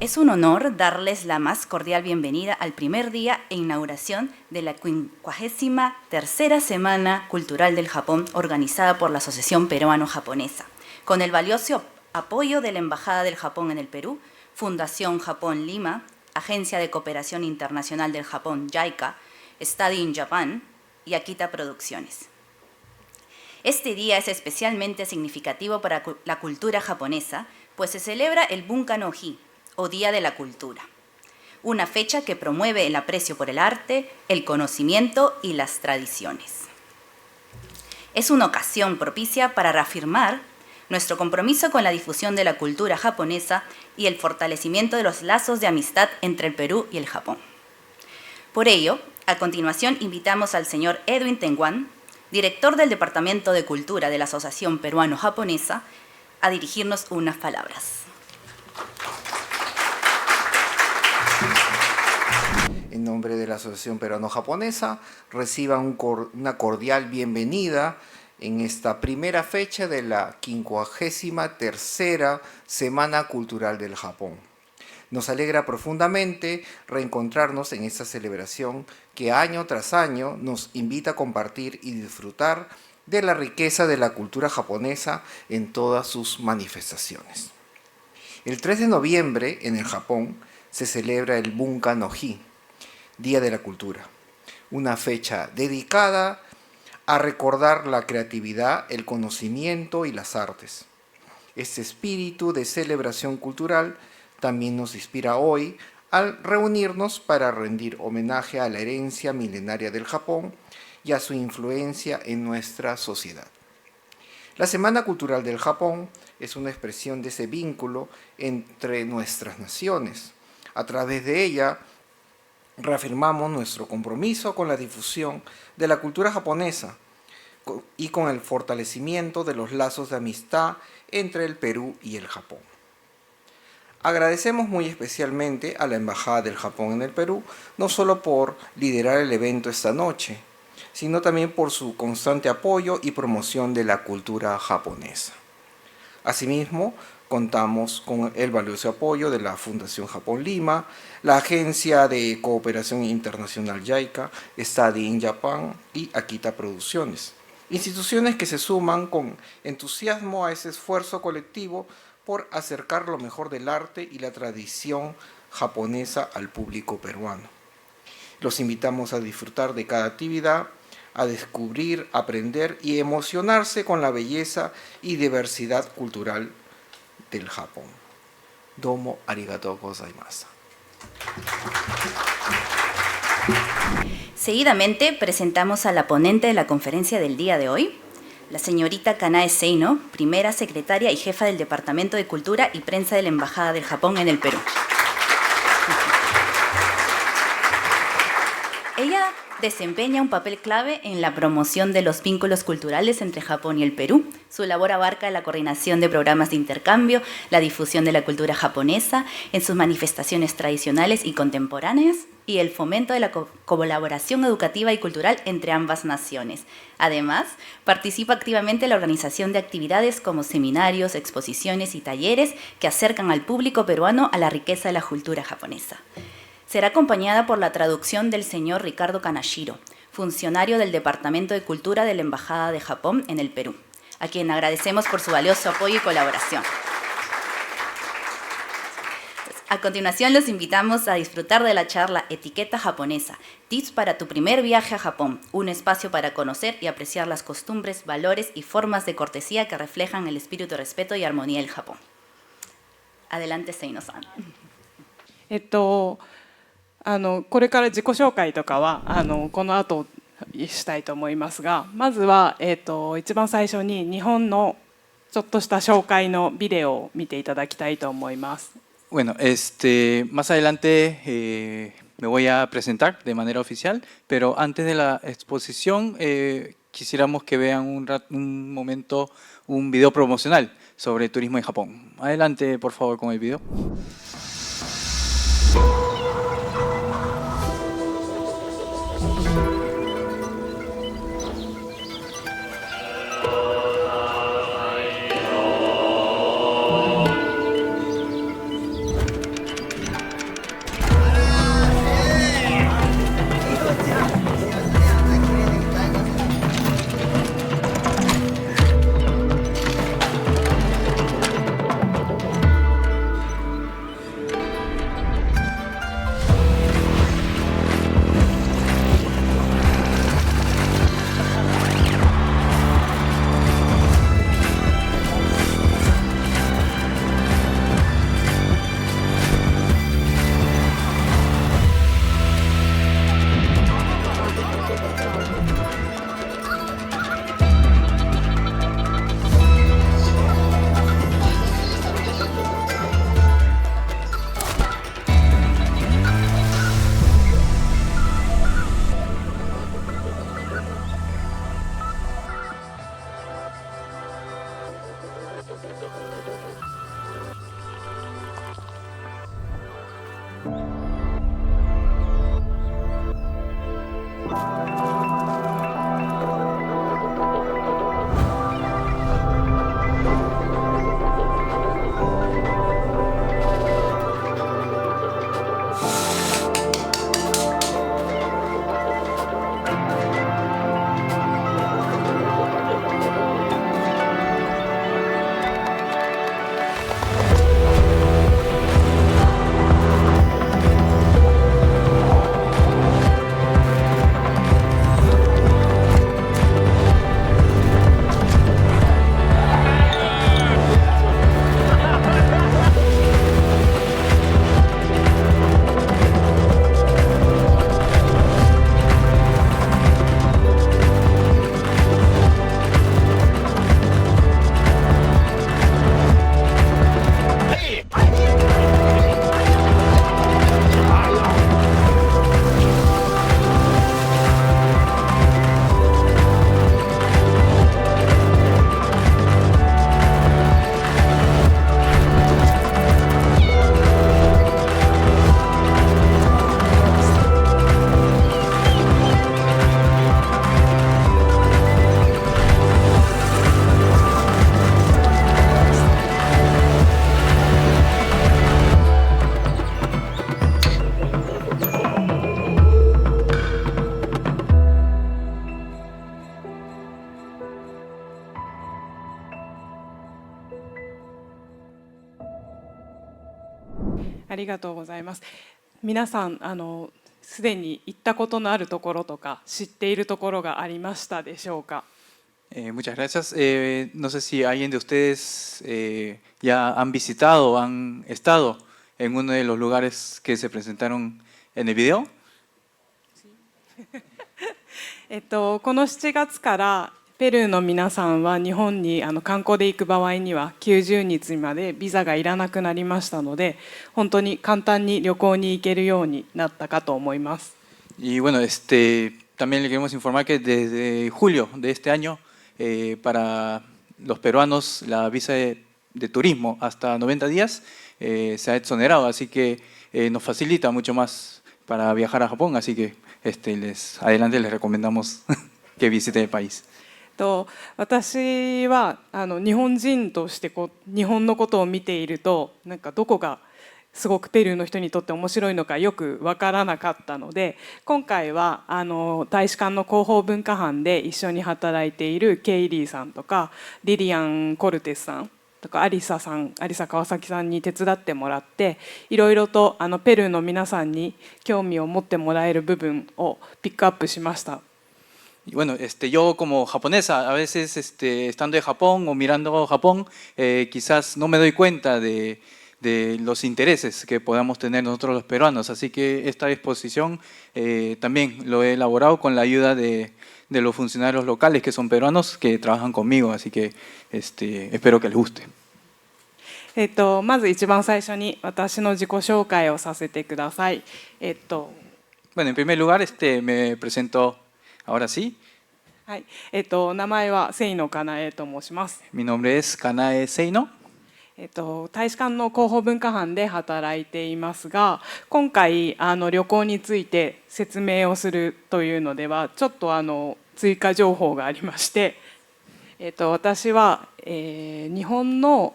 Es un honor darles la más cordial bienvenida al primer día e inauguración de la 53ª Semana Cultural del Japón organizada por la Asociación Peruano-Japonesa, con el valioso apoyo de la Embajada del Japón en el Perú, Fundación Japón Lima, Agencia de Cooperación Internacional del Japón JICA, Study in Japan y Akita Producciones. Este día es especialmente significativo para la cultura japonesa, pues se celebra el Bunka no Hi, o Día de la Cultura, una fecha que promueve el aprecio por el arte, el conocimiento y las tradiciones. Es una ocasión propicia para reafirmar nuestro compromiso con la difusión de la cultura japonesa y el fortalecimiento de los lazos de amistad entre el Perú y el Japón. Por ello, a continuación invitamos al señor Edwin Tenguan, director del Departamento de Cultura de la Asociación Peruano-Japonesa, a dirigirnos unas palabras. En nombre de la Asociación Peruano-Japonesa, reciban una cordial bienvenida en esta primera fecha de la 53ª Semana Cultural del Japón. Nos alegra profundamente reencontrarnos en esta celebración que año tras año nos invita a compartir y disfrutar de la riqueza de la cultura japonesa en todas sus manifestaciones. El 3 de noviembre en el Japón se celebra el Bunka no Hi, Día de la Cultura, una fecha dedicada a recordar la creatividad, el conocimiento y las artes. Este espíritu de celebración cultural también nos inspira hoy al reunirnos para rendir homenaje a la herencia milenaria del Japón y a su influencia en nuestra sociedad. La Semana Cultural del Japón es una expresión de ese vínculo entre nuestras naciones. A través de ella, reafirmamos nuestro compromiso con la difusión de la cultura japonesa y con el fortalecimiento de los lazos de amistad entre el Perú y el Japón. Agradecemos muy especialmente a la Embajada del Japón en el Perú, no solo por liderar el evento esta noche, sino también por su constante apoyo y promoción de la cultura japonesa. Asimismo, contamos con el valioso apoyo de la Fundación Japón Lima, la Agencia de Cooperación Internacional JICA, Study in Japan y Akita Producciones, instituciones que se suman con entusiasmo a ese esfuerzo colectivo por acercar lo mejor del arte y la tradición japonesa al público peruano. Los invitamos a disfrutar de cada actividad, a descubrir, aprender y emocionarse con la belleza y diversidad cultural del Japón. Domo arigatou gozaimasu. Seguidamente presentamos a la ponente de la conferencia del día de hoy, la señorita Kanae Seino, primera secretaria y jefa del Departamento de Cultura y Prensa de la Embajada del Japón en el Perú. Ella desempeña un papel clave en la promoción de los vínculos culturales entre Japón y el Perú. Su labor abarca la coordinación de programas de intercambio, la difusión de la cultura japonesa en sus manifestaciones tradicionales y contemporáneas y el fomento de la colaboración educativa y cultural entre ambas naciones. Además, participa activamente en la organización de actividades como seminarios, exposiciones y talleres que acercan al público peruano a la riqueza de la cultura japonesa. Será acompañada por la traducción del señor Ricardo Kanashiro, funcionario del Departamento de Cultura de la Embajada de Japón en el Perú, a quien agradecemos por su valioso apoyo y colaboración. A continuación, los invitamos a disfrutar de la charla Etiqueta Japonesa, Tips para tu primer viaje a Japón, un espacio para conocer y apreciar las costumbres, valores y formas de cortesía que reflejan el espíritu de respeto y armonía del Japón. Adelante, Seino-san. これから自己紹介とかはこの後したいと思いますが、まずは、一番最初に日本のちょっとした紹介のビデオを見ていただきたいと思います。Bueno, más adelante me voy a presentar de manera oficial, pero antes de la exposición quisiéramos que vean un momento un video promocional sobre turismo en Japón. Adelante, por favor, con el video. ありがとうございます。皆さんすでに行ったことのあるところとか知っているところがありましたでしょうか。Muchas gracias. No sé si alguien de ustedes ya han visitado o han estado en uno de los lugares que se presentaron en el video. この7月からペルーの皆さんは日本に観光で行く場合には90日までビザがいらなくなりましたので、本当に簡単に旅行に行けるようになったかと思います。Y bueno, también le queremos informar que desde julio de este año, para los peruanos, la visa de turismo hasta 90 días se ha exonerado, así que nos facilita mucho más para viajar a Japón, así que adelante les recomendamos que visiten el país. 私は日本人として日本のことを見ていると、なんかどこがすごくペルーの人にとって面白いのかよく分からなかったので、今回は大使館の広報文化班で一緒に働いているケイリーさんとかリリアン・コルテスさんとかアリサ川崎さんに手伝ってもらって、いろいろとペルーの皆さんに興味を持ってもらえる部分をピックアップしました。Y bueno, yo como japonesa, a veces estando en Japón o mirando Japón, quizás no me doy cuenta de los intereses que podamos tener nosotros los peruanos. Así que esta exposición también lo he elaborado con la ayuda de los funcionarios locales que son peruanos que trabajan conmigo. Así que espero que les guste. まず一番最初に私の自己紹介をさせてください。Bueno, en primer lugar, me presento ahora sí. はい、名前は清野かなえと申します。Mi nombre es Kanae Seino. 大使館の広報文化班で働いていますが、今回旅行について説明をするというのではちょっと追加情報がありまして、私は、日本の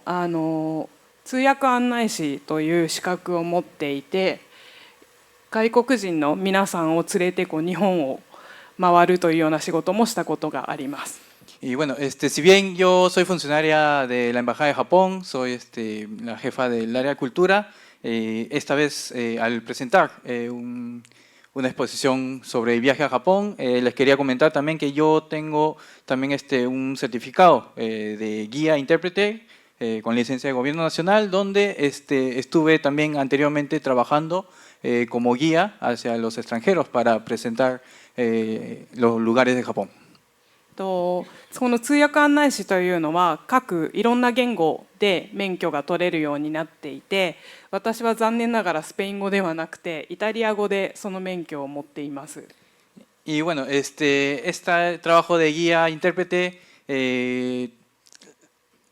通訳案内士という資格を持っていて、外国人の皆さんを連れて日本を回るというような仕事もしたことがあります。Y bueno, si bien yo soy funcionaria de la Embajada de Japón, soy la jefa del área de cultura, esta vez al presentar una exposición sobre el viaje a Japón, les quería comentar también que yo tengo también un certificado de guía intérprete con licencia de Gobierno Nacional, donde estuve también anteriormente trabajando como guía hacia los extranjeros para presentar los lugares de Japón. この通訳案内士というのは各いろんな言語で免許が取れるようになっていて、私は残念ながらスペイン語ではなくてイタリア語でその免許を持っています。Y bueno, este trabajo de guía intérprete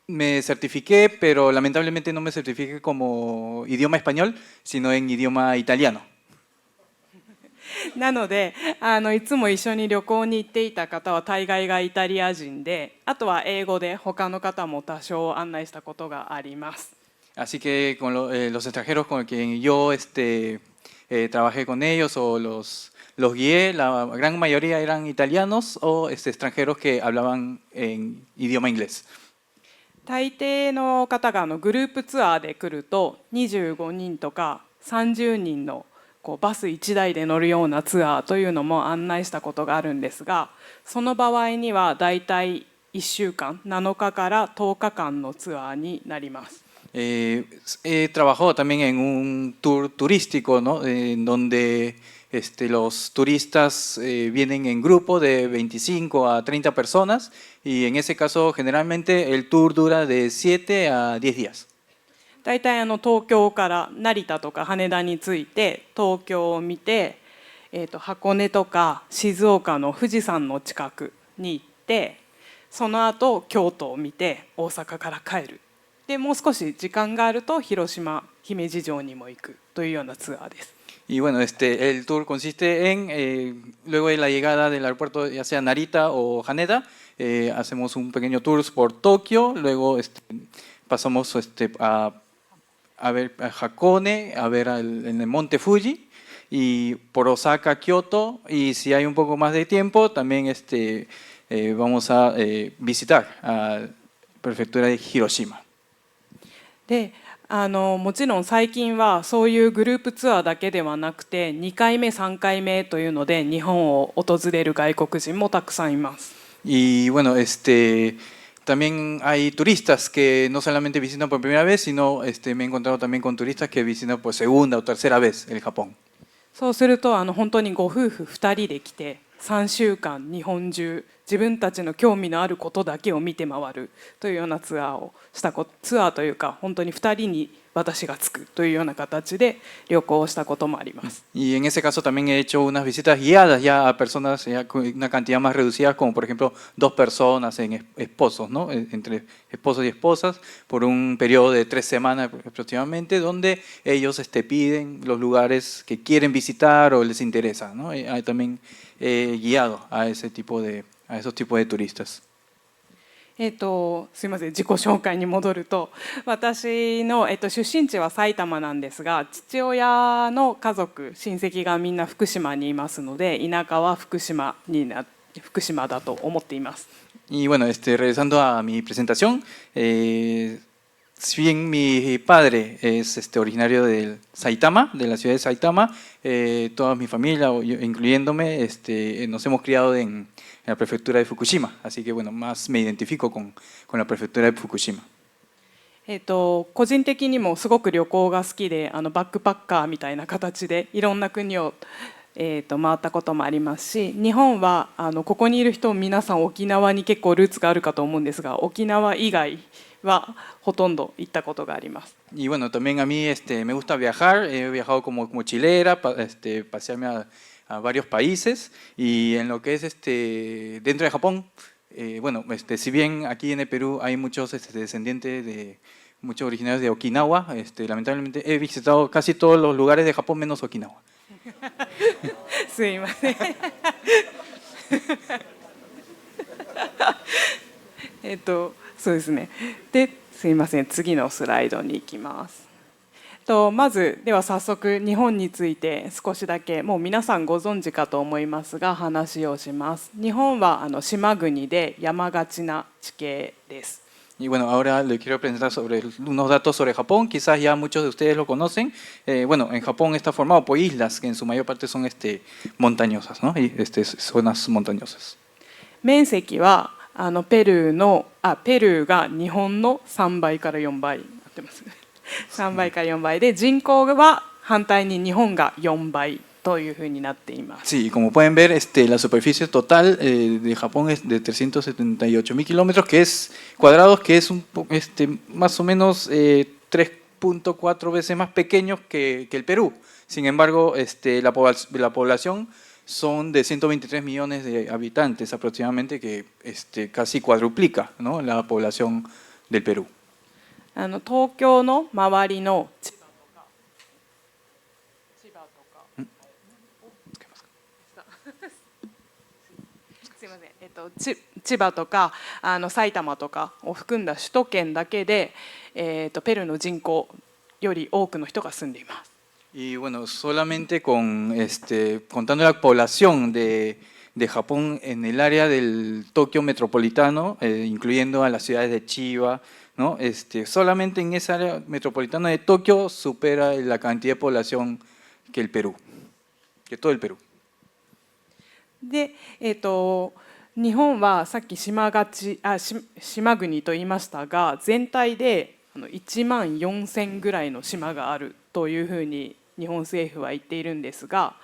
me certifiqué, pero lamentablemente no me certifiqué como idioma español, sino en idioma italiano. なのでいつも一緒に旅行に行っていた方は大概がイタリア人で、あとは英語で他の方も多少案内したことがあります。Así que con los extranjeros con quien yo trabajé con ellos o los guié, la gran mayoría eran italianos o extranjeros que hablaban en idioma inglés. 大抵の方がグループツアーで来ると25人とか30人のバス1台で乗るようなツアーというのも案内したことがあるんですが、その場合にはだいたい1週間7日から10日間のツアーになります。He trabajado también en un tour turístico, ¿no? En donde los turistas vienen en grupo de 25 a 30 personas y en ese caso generalmente el tour dura de 7 a 10 días. だいたい東京から成田とか羽田に着いて東京を見て、箱根とか静岡の富士山の近くに行って、その後京都を見て大阪から帰る。でもう少し時間があると広島姫路城にも行くというようなツアーです。Y bueno, el tour consiste en, luego de la llegada del aeropuerto, ya sea Narita o Haneda, hacemos un pequeño tour por Tokio, luego pasamos a ver a Hakone, a ver en el monte Fuji, y por Osaka, Kyoto, y si hay un poco más de tiempo, también vamos a visitar a la prefectura de Hiroshima. でもちろん最近はそういうグループツアーだけではなくて2回目3回目というので日本を訪れる外国人もたくさんいます。Y bueno, también hay turistas que no solamente visitan por primera vez, sino me he encontrado también con turistas que visitan por segunda o tercera vez el Japón. そうすると本当にご夫婦2人で来て3週間日本中自分たちの興味のあることだけを見て回るというようなツアーというか本当に2人に私がつくというような形で旅行をしたこともあります。Y en ese caso también he hecho unas visitas guiadas ya a personas ya con una cantidad más reducida, como por ejemplo 2 personas en esposos, ¿no? Entre esposos y esposas, por un periodo de 3 semanas aproximadamente, donde ellos piden los lugares que quieren visitar o les interesa, ¿no? Hay también guiado a esos tipos de turistas. すいません自己紹介に戻ると私の、出身地は埼玉なんですが父親の家族親戚がみんな福島にいますので田舎は福島だと思っています。Y bueno, regresando a mi presentación, si bien mi padre es originario de Saitama, de la ciudad de Saitama, toda mi familia, incluyéndome, nos hemos criado en la prefectura de Fukushima, así que bueno, más me identifico con la prefectura de Fukushima. 個人的にもすごく旅行が好きでバックパッカーみたいな形でいろんな国を、回ったこともありますし日本はここにいる人皆さん沖縄に結構ルーツがあるかと思うんですが沖縄以外はほとんど行ったことがあります。Y bueno, también a mí me gusta viajar, he viajado como mochilera, pasearme a varios países y en lo que es dentro de Japón, bueno, si bien aquí en el Perú hay muchos descendientes de muchos originarios de Okinawa, lamentablemente he visitado casi todos los lugares de Japón menos Okinawa. すいませんそうですね。ですいません次のスライドに行きます。まずでは早速日本について少しだけもう皆さんご存知かと思いますが話をします。日本は島国で山がちな地形です。Y bueno, ahora le quiero presentar unos datos sobre Japón, quizás ya muchos de ustedes lo conocen. Bueno, en Japón está formado por islas que en su mayor parte son montañosas, ¿no? Y zonas montañosas. 面積はペルーが日本の3倍から4倍合ってます3倍から4倍で人口は反対に日本が4倍というふうになっています。Sí, como pueden ver, la superficie total de Japón es de 378.000 kilómetros cuadrados, que es más o menos 3.4 veces más pequeño que el Perú. Sin embargo, la población son de 123 millones de habitantes aproximadamente, que casi cuadruplica, ¿no?, la población del Perú. 東京の周りの千葉とか埼玉とかを含んだ首都圏だけで、ペルーの人口より多くの人が住んでいます。Y bueno, solamente contando la población de Japón en el área del Tokio metropolitano, incluyendo a las ciudades de Chiba, ¿no? Solamente en esa área metropolitana de Tokio supera la cantidad de población que el Perú, que todo el Perú. で、日本はさっき島国と言いましたが全体で1万4000ぐらいの島があるというふうに日本政府は言っているんですが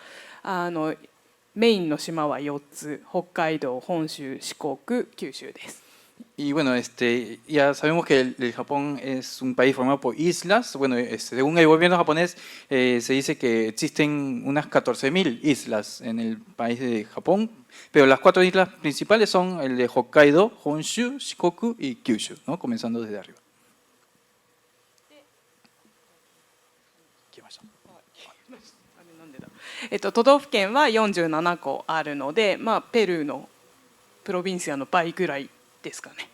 メインの島は4つ北海道、本州、四国、九州です。Y bueno, ya sabemos que el Japón es un país formado por islas. Bueno, según el gobierno japonés, se dice que existen unas 14.000 islas en el país de Japón, pero las 4 islas principales son el de Hokkaido, Honshu, Shikoku y Kyushu, ¿no?, comenzando desde arriba. 都道府県は47個あるので、ペルーのプロビンシアの倍ぐらいですかね。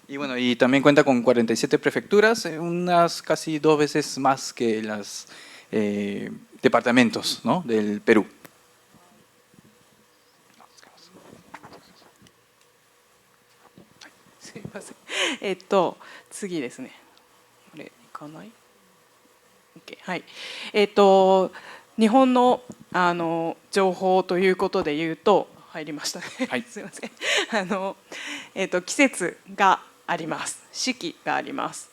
Y bueno, y también cuenta con 47 prefecturas, unas casi 2 veces más que los departamentos, ¿no?, del Perú. すいません。次ですね。これかない OK はい日本の情報ということで言うと入りましたね、はいすいません季節があります四季があります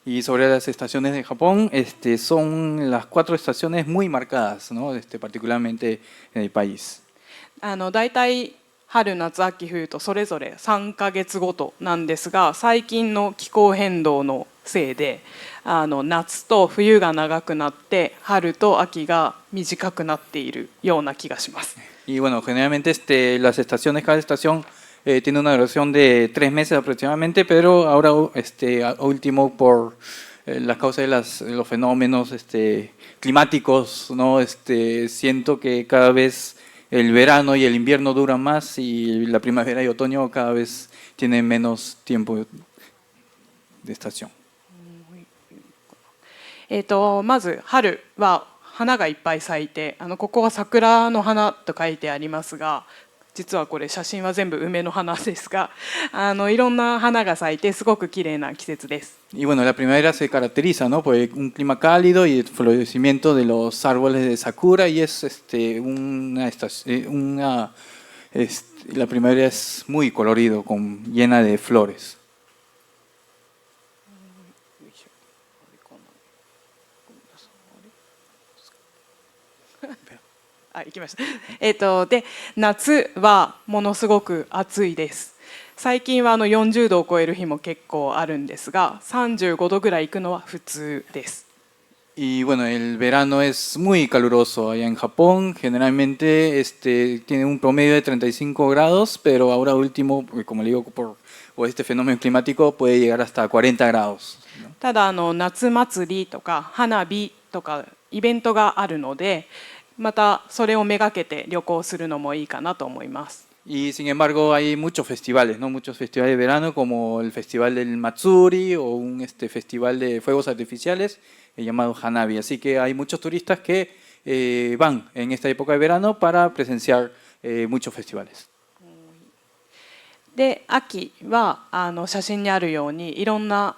Y sobre las estaciones de Japón, son las 4 estaciones muy marcadas, ¿no? Particularmente en el país. だいたい春夏秋冬とそれぞれ3ヶ月ごとなんですが最近の気候変動のせいで夏と冬が長くなって春と秋が短くなっているような気がします。 Y bueno, generalmente las estaciones, cada estación tiene una duración de 3 meses aproximadamente, pero ahora a último por las causas de los fenómenos climáticos, ¿no? Siento que cada vez el verano y el invierno duran más y la primavera y otoño cada vez tienen menos tiempo de estación. まず春は花がいっぱい咲いてここは桜の花と書いてありますが実はこれ写真は全部梅の花ですがいろんな花が咲いてすごく綺麗な季節です。 Y bueno, la primavera se caracteriza, ¿no? Por un clima cálido y el florecimiento de los árboles de sakura y es la primavera es muy colorido, llena de flores. 行きました。で夏はものすごく暑いです。最近は40度を超える日も結構あるんですが、35度ぐらい行くのは普通です。 Y bueno, el verano es muy caluroso allá en Japón, generalmente tiene un promedio de 35 grados, pero ahora último, como le digo, por este fenómeno climático puede llegar hasta 40 grados. ただ夏祭りとか花火とかイベントがあるので、またそれをめがけて旅行するのもいいかなと思います。 Y sin embargo hay muchos festivales, ¿no? Muchos festivales de verano como el festival del Matsuri o un festival de fuegos artificiales llamado Hanabi. Así que hay muchos turistas que van en esta época de verano para presenciar muchos festivales. で秋は写真にあるようにいろんな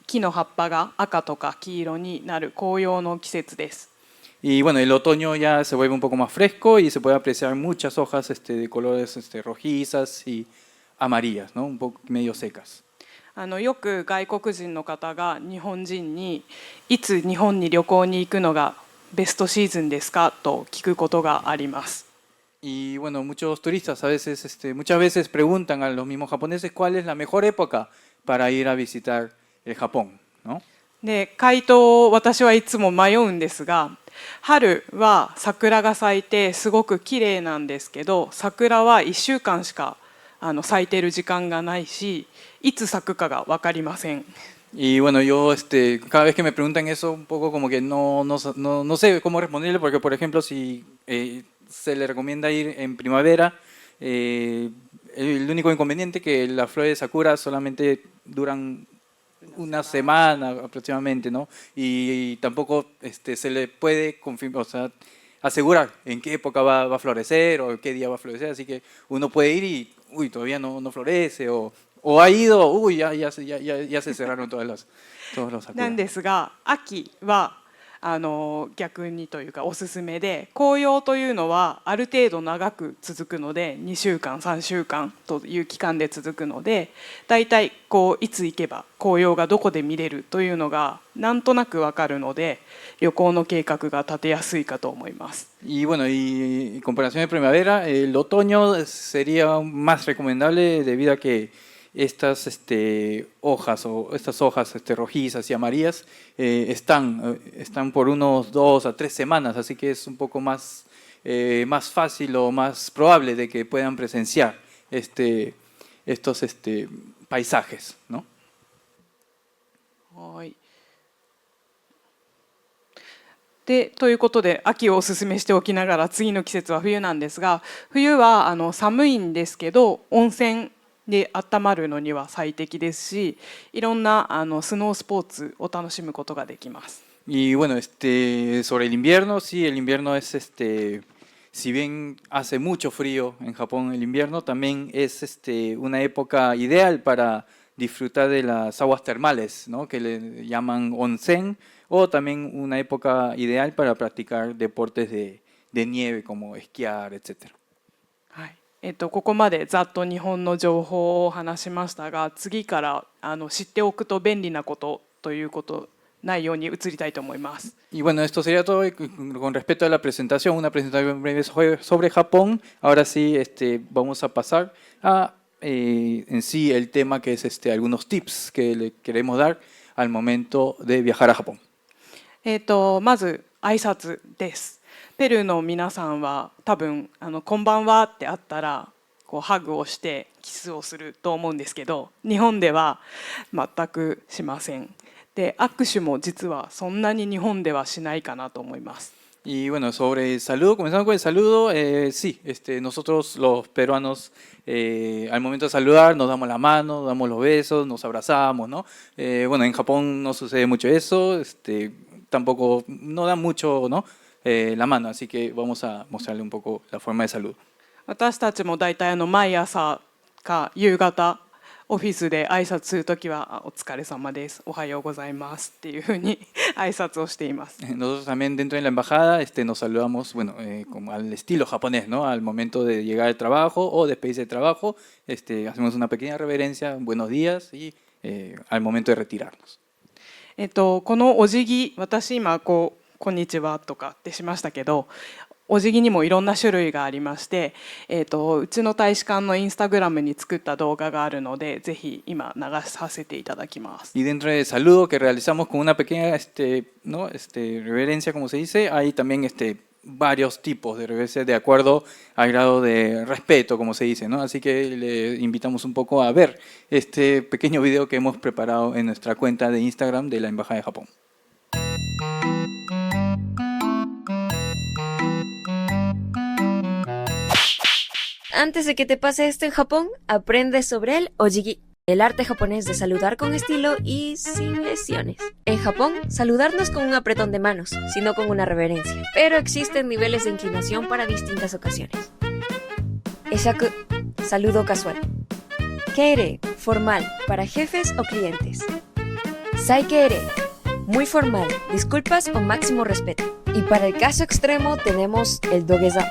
木の葉っぱが赤とか黄色にnaる紅葉の季節です。 Y bueno, el otoño ya se vuelve un poco más fresco y se puede apreciar muchas hojas de colores rojizas y amarillas, ¿no? Un poco medio secas. よく外国人の方が日本人にいつ日本に旅行に行くのがベストシーズンですかと聞くことがあります。 Y bueno, muchos turistas muchas veces preguntan a los mismos japoneses cuál es la mejor época para ir a visitar el Japón, ¿no? で回答を私はいつも迷うんですが、春は桜が咲いてすごく綺麗なんですけど、桜は1週間しか咲いている時間がないし、いつ咲くかが分かりません。 Y bueno, yo cada vez que me preguntan eso, un poco como que no sé cómo responderle, porque por ejemplo, si se le recomienda ir en primavera, el único inconveniente es que las flores de sakura solamente duran una semana aproximadamente, ¿no? Y tampoco se le puede confirmar, o sea, asegurar en qué época va a florecer o qué día va a florecer, así que uno puede ir y, uy, todavía no florece, o ha ido, uy, ya se cerraron todos los sakuras. なんですが、秋は逆にというかおすすめで、紅葉というのはある程度長く続くので2週間3週間という期間で続くので、だいたいいつ行けば紅葉がどこで見れるというのがなんとなく分かるので、旅行の計画が立てやすいかと思います。 Y bueno, y en comparación de primavera, el otoño sería más recomendable debido a que estas hojas rojizas y amarillas están por unos 2 a 3 semanas, así que es un poco más fácil o más probable de que puedan presenciar estos paisajes, ¿no? はい。でということで秋をおすすめしておきながら次の季節は冬なんですが、冬は寒いんですけど温泉で温まるのには最適ですし、いろんなスノースポーツを楽しむことができます。 Y bueno, sobre el invierno, sí, el invierno es si bien hace mucho frío en Japón el invierno, también es una época ideal para disfrutar de las aguas termales, ¿no? Que le llaman onsen, o también una época ideal para practicar deportes de nieve como esquiar, etc. はい。ここまでざっと日本の情報を話しましたが、次から知っておくと便利なことということ内容に移りたいと思います。Y bueno, esto sería todo con respecto a la presentación, una presentación breve sobre Japón. Ahora sí, vamos a pasar a en sí el tema que es algunos tips que le queremos dar al momento de viajar a Japón. まず挨拶です。ペルーの皆さんは多分こんばんはってあったらこうハグをしてキスをすると思うんですけど、日本では全くしません。で、握手も実はそんなに日本ではしないかなと思います。Y bueno, sobre el saludo, comenzando con el saludo, sí, nosotros los peruanos al momento de saludar nos damos la mano, damos los besos, nos abrazamos, ¿no? Bueno, en Japón no sucede mucho eso, tampoco no da mucho, ¿no? La mano, así que vamos a mostrarle un poco la forma de saludo. 私たちもだいたい毎朝か夕方オフィスで挨拶するときはお疲れ様です、おはようございますっていうふうに挨拶をしています。Nosotros también dentro de la embajada nos saludamos, bueno, como al estilo japonés, ¿no? Al momento de llegar al trabajo o despedirse del trabajo, hacemos una pequeña reverencia, buenos días y al momento de retirarnos. このお辞儀、私今こんにちはとかってしましたけど、お辞儀にもいろんな種類がありまして、うちの大使館のインスタグラムに作った動画があるので、ぜひ今流させていただきます。Y dentro del saludo que realizamos con una pequeña ¿no? Reverencia, como se dice, hay también varios tipos de reverencia de acuerdo al grado de respeto, como se dice, ¿no? Así que le invitamos un poco a ver este pequeño video que hemos preparado en nuestra cuenta de Instagram de la Embajada de Japón. Antes de que te pase esto en Japón, aprende sobre el ojigi, el arte japonés de saludar con estilo y sin lesiones. En Japón, saludar no es con un apretón de manos, sino con una reverencia, pero existen niveles de inclinación para distintas ocasiones. Eshaku, saludo casual. Keire, formal, para jefes o clientes. Saikeire, muy formal, disculpas o máximo respeto. Y para el caso extremo tenemos el dogeza.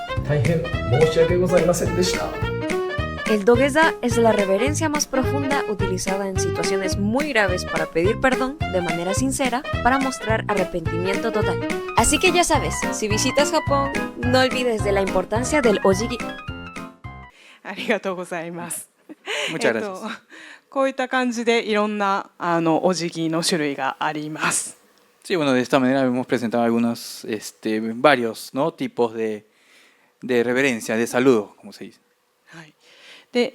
El dogeza es la reverencia más profunda utilizada en situaciones muy graves para pedir perdón de manera sincera para mostrar arrepentimiento total. Así que ya sabes, si visitas Japón, no olvides de la importancia del ojigi. ありがとうございます。Muchas gracias. こういった感じでいろんなお辞儀の種類があります。Sí, bueno, de esta manera hemos presentado algunos, varios, ¿no? tipos de reverencia, de saludo, como se dice. はい。で、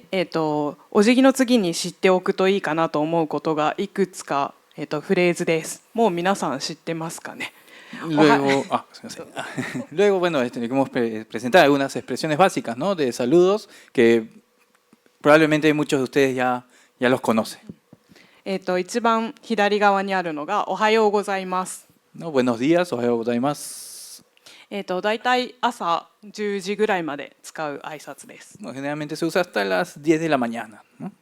お辞儀の次に知っておくといいかなと思うことがいくつか、フレーズです。もう皆さん知ってますかね。Luego, bueno, hemos presentado algunas expresiones básicas, ¿no? De saludos que probablemente muchos de ustedes ya los conocen. 一番左側にあるのがおはようございます。No, buenos días, ohayo gozaimasu. だいたい朝10時ぐらいまで使う挨拶です。No, generalmente se usa hasta las 10 de la mañana, ¿no?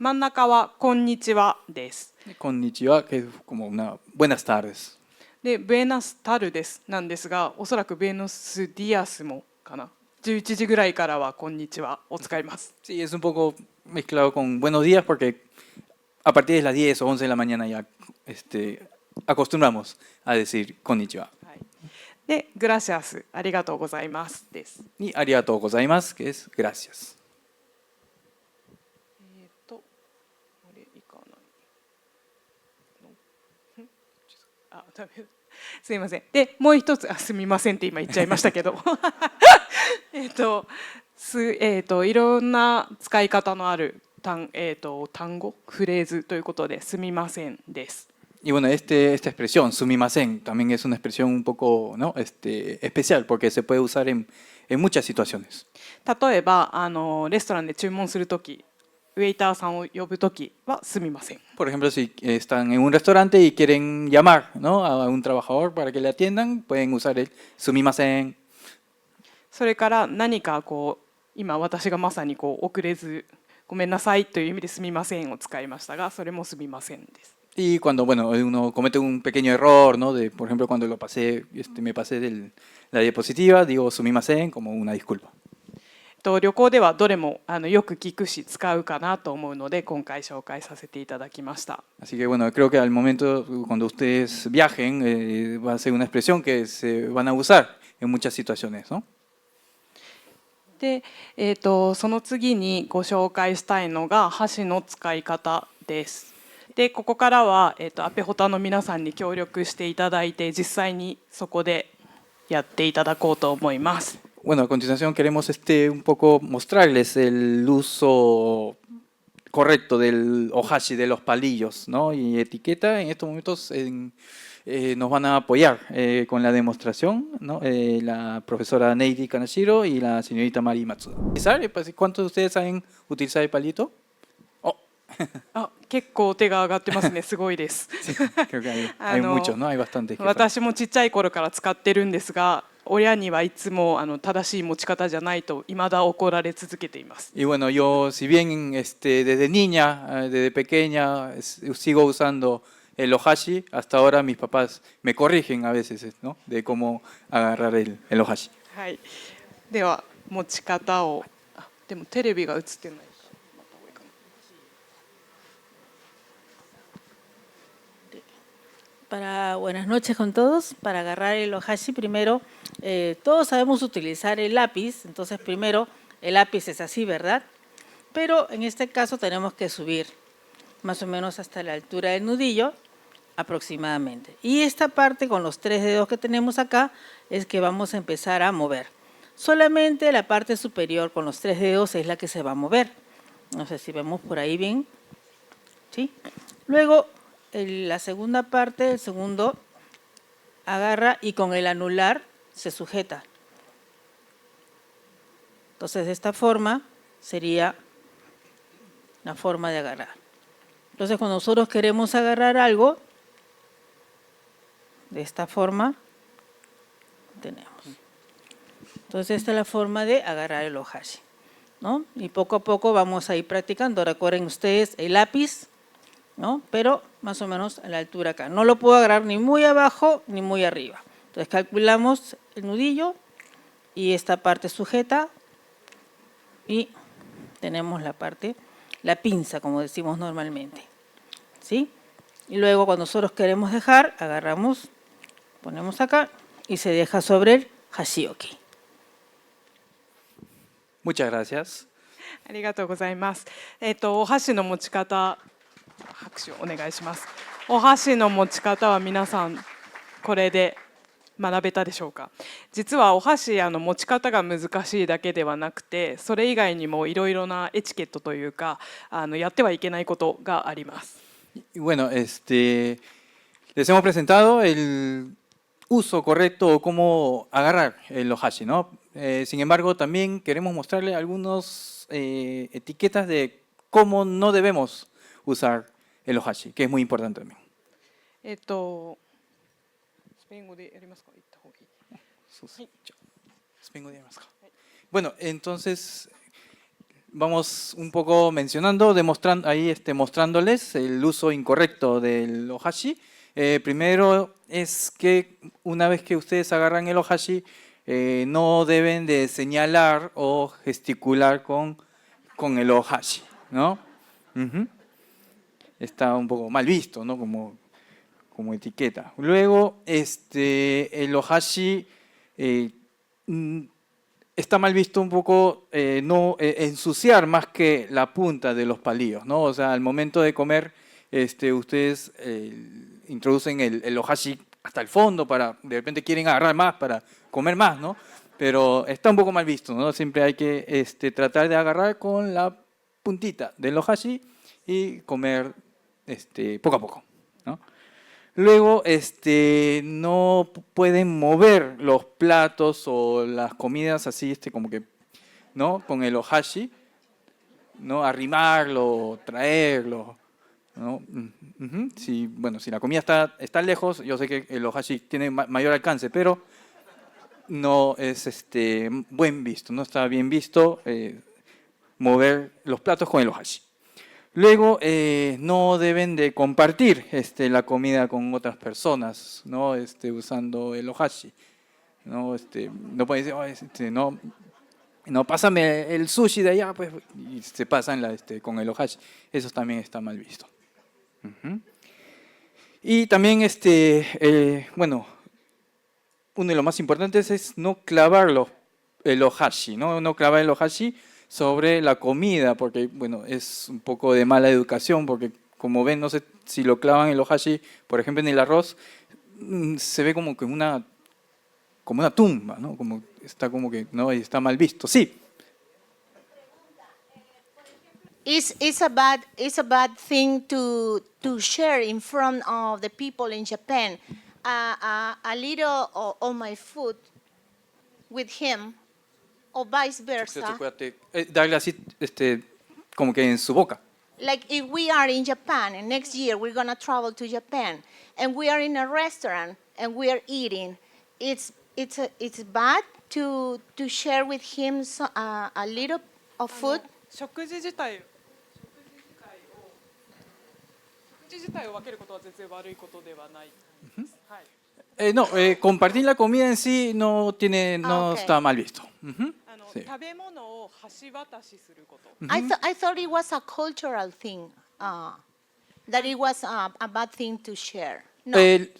真ん中はこんにちはです。Konnichiwa, que es como una buenas tardes. で、ブエナスタルですなんですが、おそらくブエノスディアスもかな。11時ぐらいからはこんにちはを使います。Sí, es un poco mezclado con buenos días porque a partir de las 10 o 11 de la mañana ya acostumbramos a decir konnichiwa. で、グラシアス、ありがとうございますです。Y arigatou gozaimasu, que es gracias. これいかない。あ、ダメ。すいません。で、もう一つ、すみませんって今言っちゃいましたけど、いろんな使い方のある単語、フレーズということで、すみませんです。Y bueno, esta expresión, sumimasen, también es una expresión un poco, ¿no? especial porque se puede usar en muchas situaciones. 例えばレストランで注文するとき、ウェイターさんを呼ぶときはすみません。Por ejemplo, si están en un restaurante y quieren llamar, ¿no? a un trabajador para que le atiendan, pueden usar el sumimasen. それから何か今私がまさに遅れずごめんなさいという意味ですみませんを使いましたが、それもすみませんです。Y cuando, bueno, uno comete un pequeño error, ¿no? De, por ejemplo, cuando lo pasé, me pasé de la diapositiva, digo sumimasen como una disculpa. 旅行ではどれもよく聞くし使うかなと思うので今回紹介させていただきました。 Así que bueno, creo que al momento cuando ustedes viajen va a ser una expresión que se van a usar en muchas situaciones, ¿no? で、その次にご紹介したいのが箸の使い方です。で、ここからは、アペホタの皆さんに協力していただいて実際にそこでやっていただこうと思います。 Bueno, a continuación queremos un poco mostrarles el uso correcto del ohashi, de los palillos, ¿no? Y etiqueta en estos momentos nos van a apoyar con la demostración, ¿no? La profesora Neidi Kanashiro y la señorita Mari Matsuda. ¿Cuántos de ustedes saben utilizar el palito? Oh. 結構手が上がってますね。すごいです。 Creo que hay muchos, ¿no? Hay bastantes. 私もちっちゃい頃から使ってるんですが、親にはいつも正しい持ち方じゃないと未だ怒られ続けています。 Y bueno, yo si bien desde niña, desde pequeña, sigo usando el ohashi, hasta ahora mis papás me corrigen a veces, ¿no? De cómo agarrar el ohashi. はい。では持ち方を、でもテレビが映ってない。 Buenas noches con todos. Para agarrar el ohashi, primero, todos sabemos utilizar el lápiz, entonces primero el lápiz es así, ¿verdad? Pero en este caso tenemos que subir más o menos hasta la altura del nudillo, aproximadamente. Y esta parte con los 3 dedos que tenemos acá es que vamos a empezar a mover. Solamente la parte superior con los 3 dedos es la que se va a mover. No sé si vemos por ahí bien. ¿Sí? Luego, la segunda parte, el segundo, agarra y con el anular se sujeta. Entonces, de esta forma sería la forma de agarrar. Entonces, cuando nosotros queremos agarrar algo, de esta forma, tenemos. Entonces, esta es la forma de agarrar el ohashi, ¿no? Y poco a poco vamos a ir practicando. Recuerden ustedes el lápiz, ¿no? Pero más o menos a la altura acá. No lo puedo agarrar ni muy abajo ni muy arriba. Entonces calculamos el nudillo y esta parte sujeta y tenemos la parte, la pinza, como decimos normalmente, ¿sí? Y luego cuando nosotros queremos dejar, agarramos, ponemos acá y se deja sobre el hashioki. Muchas gracias. ありがとうございます。お箸の持ち方、拍手をお願いします。お箸の持ち方は皆さんこれで学べたでしょうか。実はお箸持ち方が難しいだけではなくて、それ以外にもいろいろなエチケットというかやってはいけないことがあります。Bueno, les hemos presentado el uso correcto o cómo agarrar el ohashi, ¿no? Sin embargo, también queremos mostrarle algunas etiquetas de cómo no debemos usar el ohashi, que es muy importante también. スペイン語でやりますか？言った方がいい。はい。スペイン語でやりますか？Bueno, entonces vamos un poco mencionando, demostrando ahí, mostrándoles el uso incorrecto del ohashi. Primero es que una vez que ustedes agarran el ohashi, no deben de señalar o gesticular con el ohashi, ¿no? Está un poco mal visto, ¿no? Como etiqueta. Luego, el ohashi está mal visto un poco no ensuciar más que la punta de los palillos, ¿no? O sea, al momento de comer, ustedes introducen el ohashi hasta el fondo para, de repente quieren agarrar más para comer más, ¿no? Pero está un poco mal visto, ¿no? Siempre hay que tratar de agarrar con la puntita del ohashi y comer poco a poco, ¿no? Luego, no pueden mover los platos o las comidas así, como que, ¿no? Con el ohashi, ¿no? Arrimarlo, traerlo, ¿no? Si, bueno, si la comida está lejos, yo sé que el ohashi tiene mayor alcance, pero no es buen visto, no está bien visto mover los platos con el ohashi. Luego, no deben de compartir la comida con otras personas, ¿no? Usando el ohashi. No, no pueden decir, oh, no, pásame el sushi de allá, pues, y se pasan con el ohashi. Eso también está mal visto. Y también, bueno, uno de los más importantes es no clavar el ohashi, no clavar el ohashi sobre la comida, porque, bueno, es un poco de mala educación, porque como ven, no sé si lo clavan el ohashi, por ejemplo, en el arroz, se ve como que una tumba, ¿no? Está como que, ¿no? Y está mal visto. Sí. It's a bad thing to share in front of the people in Japan a little of my food with him or vice versa. Darle así, como que en su boca. Like if we are in Japan and next year we're gonna travel to Japan and we are in a restaurant and we are eating, it's bad to share with him a little of food. 食事自体を分けることは全然悪いことではない。はい。No, compartir la comida en sí no está mal visto. Sí. 食べ物を橋渡しすること。I thought it was a cultural thing, that it was a bad thing to share.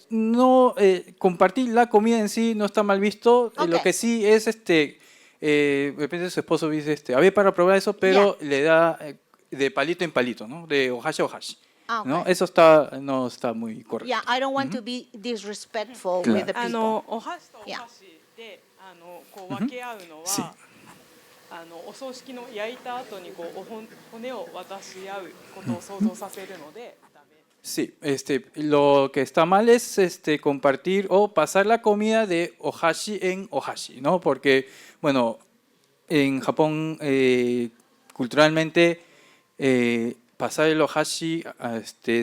No. Compartir la comida en sí no está mal visto. Okay. Lo que sí es, de repente su esposo dice, a ver, para probar eso, pero le da de palito en palito, ¿no? De ohashi a ohashi. Okay. ¿No? Eso no está muy correcto. Yeah, I don't want to be disrespectful with the people. お箸とお箸でこう分け合うのは、Sí. お葬式の焼いた後にこう骨を渡し合うことを想像させるのでダメ。Sí, lo que está mal es compartir o pasar la comida de ohashi en ohashi, ¿no? Porque, bueno, en Japón culturalmente pasar el ohashi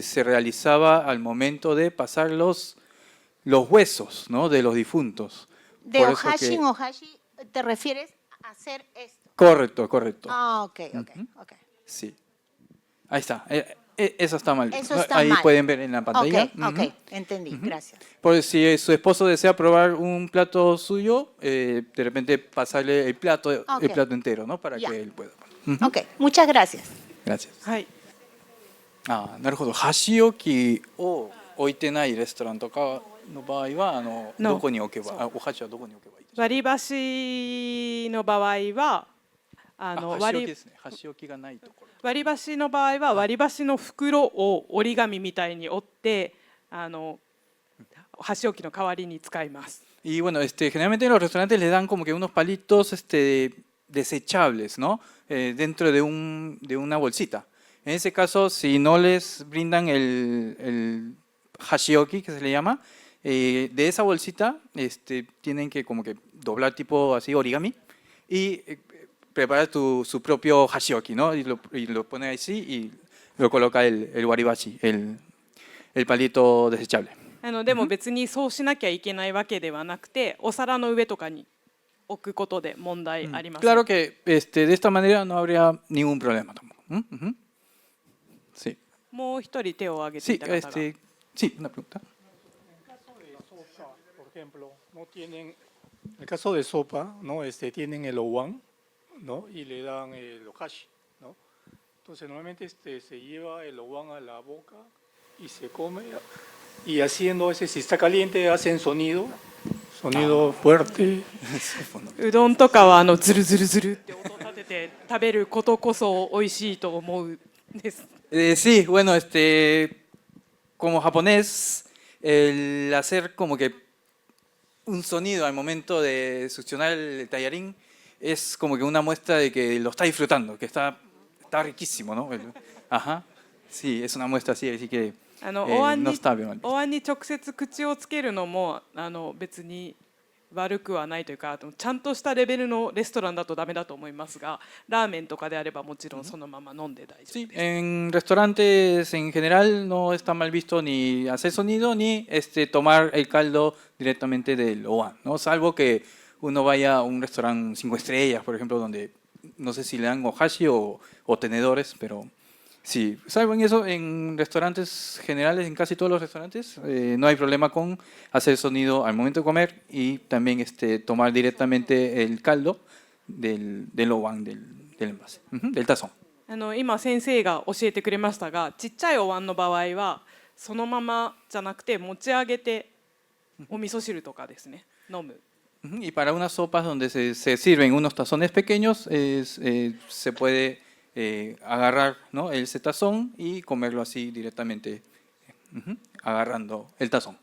se realizaba al momento de pasar los huesos, ¿no? De los difuntos. De ohashi en ohashi, ¿te refieres a hacer esto? Correcto. Ah, okay. Sí. Ahí está. Eso está mal. Eso está Ahí mal. pueden ver en la pantalla. Okay, entendí, gracias. Pues si su esposo desea probar un plato suyo, de repente pasarle el plato entero, ¿no? Para que él pueda. Okay, muchas gracias. Gracias. はい。なるほど。箸置きを置いてないレストランとかの場合はどこに置けば、お箸はどこに置けばいいですか？割り箸の場合は箸置きですね。箸置きがないところ。割り箸の場合は割り箸の袋を折り紙みたいに折って箸置きの代わりに使います。Y bueno, generalmente en los restaurantes les dan como que unos palitos desechables, ¿no? Dentro de una bolsita. En ese caso, si no les brindan el hashioki, que se le llama, de esa bolsita tienen que como que doblar tipo así origami y preparar su propio hashioki, ¿no? Y lo pone así y lo coloca el waribashi, el palito desechable. でも別にそうしなきゃいけないわけではなくて、お皿の上とかに置くことで問題ありません。Claro que de esta manera no habría ningún problema tampoco. Sí. もう一人手を挙げてい Sí, た方が。sí, una pregunta. Por ejemplo, no tienen, en el caso de sopa, ¿no? Tienen el owan, ¿no? Y le dan el ohashi, ¿no? Entonces normalmente se lleva el owan a la boca y se come y haciendo si está caliente hacen sonido fuerte. うどんとかはズルズルズルって音を立てて食べることこそ美味しいと思うです。Sí, bueno, como japonés, el hacer como que un sonido al momento de succionar el tallarín es como que una muestra de que lo está disfrutando, que está riquísimo, ¿no? Ajá, sí, es una muestra así que no está bien. お椀に直接口をつけるのも別に悪くはないというか、ちゃんとしたレベルのレストランだとダメだと思いますが、ラーメンとかであればもちろんそのまま飲んで大丈夫 Sí, です。 en restaurantes en general no está mal visto ni hacer sonido ni tomar el caldo directamente del owan, ¿no? Salvo que uno vaya a un restaurante 5 estrellas, por ejemplo, donde no sé si le dan ohashi o tenedores, pero sí, salvo en eso, en restaurantes generales, en casi todos los restaurantes, no hay problema con hacer sonido al momento de comer y también tomar directamente el caldo delお椀del envase, del tazón. 今先生が教えてくれましたが、ちっちゃいお椀の場合はそのままじゃなくて持ち上げてお味噌汁とかですね、飲む。 Y para unas sopas donde se sirven unos tazones pequeños, se puede agarrar, ¿no?, ese tazón y comerlo así directamente, agarrando el tazón.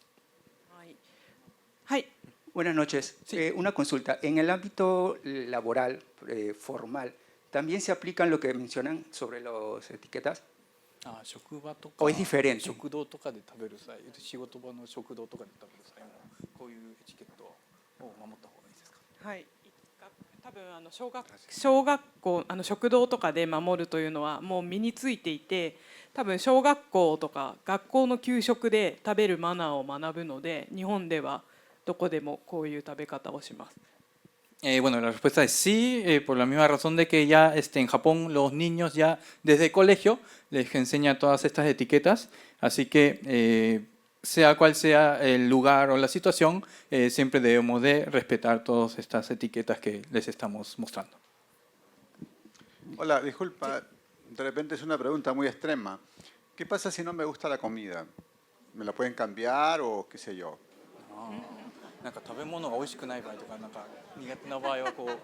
はい。 Buenas noches. Una consulta. En el ámbito laboral, formal, ¿también se aplican lo que mencionan sobre las etiquetas? 職場とか ¿O es diferente? 食堂とかで食べる際、仕事場の食堂とかで食べる際もこういうエチケットを守った方がいいですか？はい。多分小学校食堂とかで守るというのはもう身についていて、多分小学校とか学校の給食で食べるマナーを学ぶので、日本ではどこでもこういう食べ方をします。 Bueno, la respuesta es sí, por la misma razón de que ya en Japón los niños ya desde el colegio les enseñan todas estas etiquetas, así que sea cual sea el lugar o la situación, siempre debemos de respetar todas estas etiquetas que les estamos mostrando. Hola, disculpa, de repente es una pregunta muy extrema. ¿Qué pasa si no me gusta la comida? ¿Me la pueden cambiar o qué sé yo? なんか食べ物が美味しくない場合とか、なんか苦手な場合はこう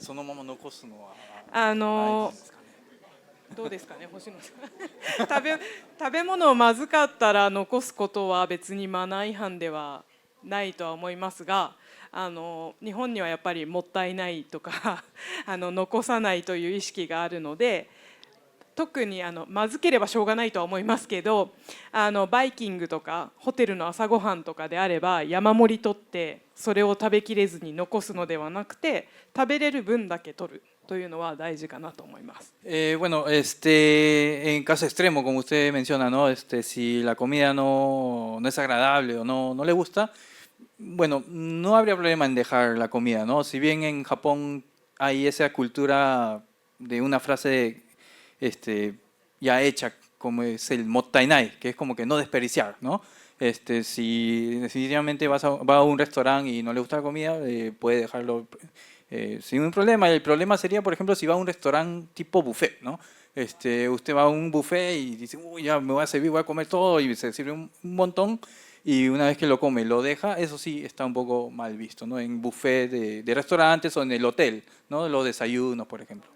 そのまま残すのはないですかね。どうですかね、星野さん。食べ物をまずかったら残すことは別にマナー違反ではないとは思いますが、日本にはやっぱりもったいないとか残さないという意識があるので、特にまずければしょうがないとは思いますけど、バイキングとかホテルの朝ごはんとかであれば山盛り取ってそれを食べきれずに残すのではなくて、食べれる分だけ取るというのは大事かなと思います。Bueno, en caso extremo, como usted menciona, ¿no? Si la comida no es agradable o no le gusta, bueno, no habría problema en dejar la comida, ¿no? Si bien en Japón hay esa cultura de una frase ya hecha, como es el mottainai, que es como que no desperdiciar, ¿no? Si definitivamente va a un restaurante y no le gusta la comida, puede dejarlo sin un problema. El problema sería, por ejemplo, si va a un restaurante tipo buffet, ¿no? Usted va a un buffet y dice, uy, ya me voy a servir, voy a comer todo, y se sirve un montón, y una vez que lo come, lo deja, eso sí está un poco mal visto, ¿no? En buffet de restaurantes o en el hotel, ¿no? Los desayunos, por ejemplo.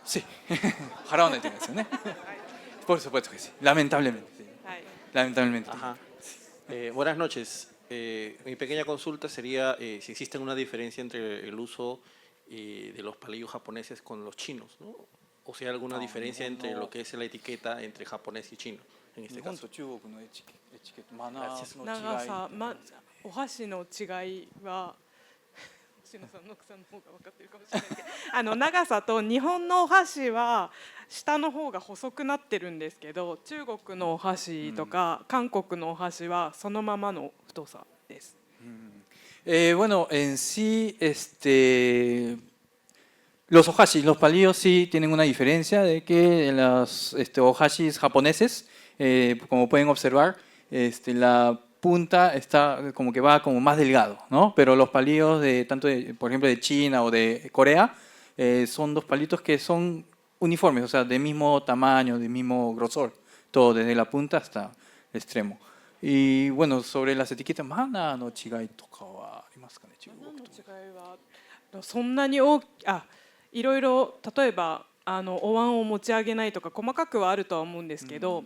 Sí, 払わないといけないですよね。Por supuesto que sí, lamentablemente. Sí. Lamentablemente. Ajá. Buenas noches. Mi pequeña consulta sería si existe una diferencia entre el uso de los palillos japoneses con los chinos, ¿no? O sea, alguna diferencia entre lo que es la etiqueta entre japonés y chino, en este caso. 長さ、お箸の違いは星野さんの奥さんの方が分かってるかもしれないけど、長さと日本のお箸は下の方が細くなってるんですけど、中国のお箸とか韓国のお箸はそのままの太さです。Bueno, en sí, los ohashis, los palillos sí tienen una diferencia de que los ohashis japoneses, como pueden observar, la punta está como que va como más delgado, ¿no? Pero los palillos por ejemplo de China o de Corea, son dos palitos que son uniformes, o sea, del mismo tamaño, del mismo grosor, todo desde la punta hasta el extremo. Y bueno, sobre las etiquetas, mana no chigai toka wa arimasu ka ne? そんなにいろいろ、例えばお椀を持ち上げないとか細かくはあるとは思うんですけど、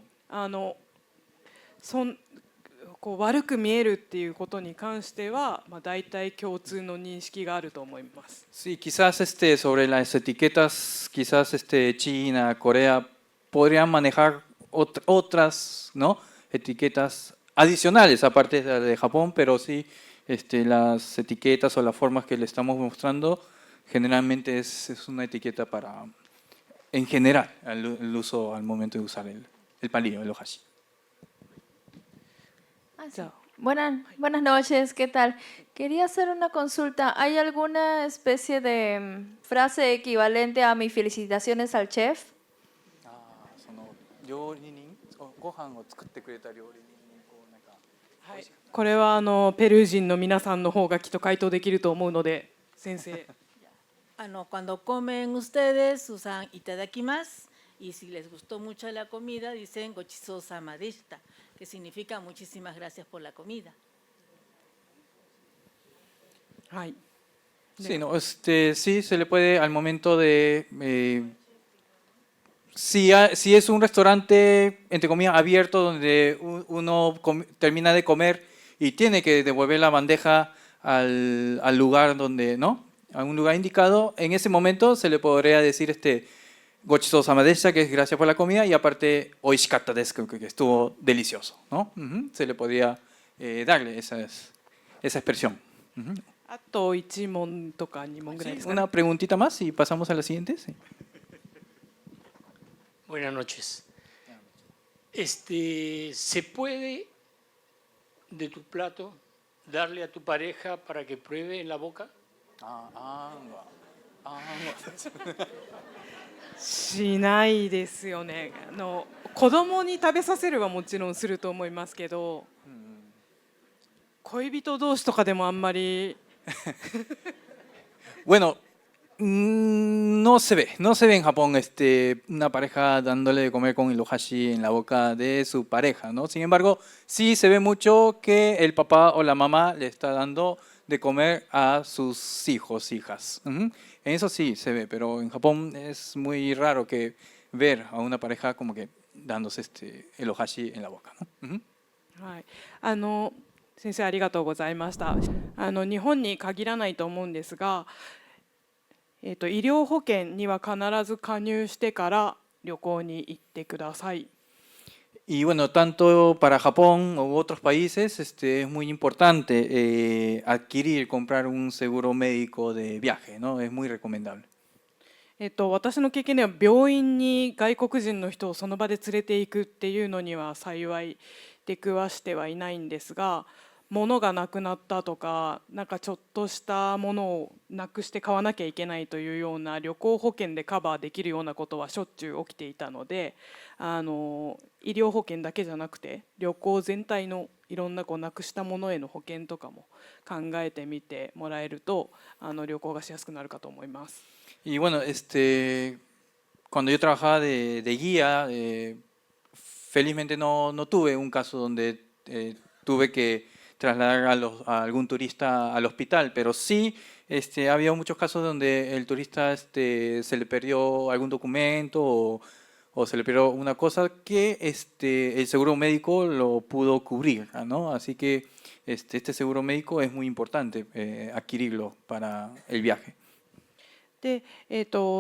こう悪く見えるっていうことに関しては、大体共通の認識があると思います。Sí, quizás sobre las etiquetas, quizás China, Corea podrían manejar otras, ¿no?, etiquetas adicionales aparte de Japón, pero sí las etiquetas o las formas que le estamos mostrando generalmente es una etiqueta para, en general, el uso al momento de usar el palillo, el ohashi. Buenas noches, ¿qué tal? Quería hacer una consulta. ¿Hay alguna especie de frase equivalente a mis felicitaciones al chef? その料理人、ご飯を作ってくれた料理人にこうなんか。はい、これはペルー人の皆さんの方がきっと回答できると思うので、先生。Cuando comen ustedes usan itadakimasu y si les gustó mucho la comida dicen gochisousama deshita, que significa muchísimas gracias por la comida. はい。 Sí, no, sí se le puede al momento de si es un restaurante entre comillas abierto donde uno termina de comer y tiene que devolver la bandeja al lugar donde, ¿no? A un lugar indicado, en ese momento se le podría decir gochisousama deshita, que es gracias por la comida, y aparte oishikatta desu, que estuvo delicioso, ¿no? Se le podría darle esa expresión. あと1問とか2問ぐらいですかね。 Una preguntita más y pasamos a la siguiente. Sí. Buenas noches. ¿Se puede de tu plato darle a tu pareja para que pruebe en la boca? しないですよね。子供に食べさせるはもちろんすると思いますけど、恋人同士とかでもあんまり。Bueno, no se ve en Japón una pareja dándole de comer con el ohashi en la boca de su pareja, ¿no? Sin embargo, sí se ve mucho que el papá o la mamá le está dando de comer a sus hijos, hijas. En eso sí se ve, pero en Japón es muy raro que ver a una pareja como que dándose el ohashi en la boca, ¿no? はい。先生ありがとうございました。日本に限らないと思うんですが、医療保険には必ず加入してから旅行に行ってください。Y bueno, tanto para Japón u otros países es muy importante comprar un seguro médico de viaje, ¿no? Es muy recomendable. 私の経験では病院に外国人の人をその場で連れて行くっていうのには幸い出くわしてはいないんですが、物がなくなったとか、なんかちょっとしたものをなくして買わなきゃいけないというような旅行保険でカバーできるようなことはしょっちゅう起きていたので、医療保険だけじゃなくて旅行全体のいろんななくしたものへの保険とかも考えてみてもらえると旅行がしやすくなるかと思います。Y bueno, cuando yo trabajaba de guía, felizmente no tuve un caso donde tuve que trasladar a algún turista al hospital, pero sí había muchos casos donde el turista se le perdió algún documento o se le perdió una cosa que el seguro médico lo pudo cubrir, ¿no? Así que este seguro médico es muy importante adquirirlo para el viaje. で、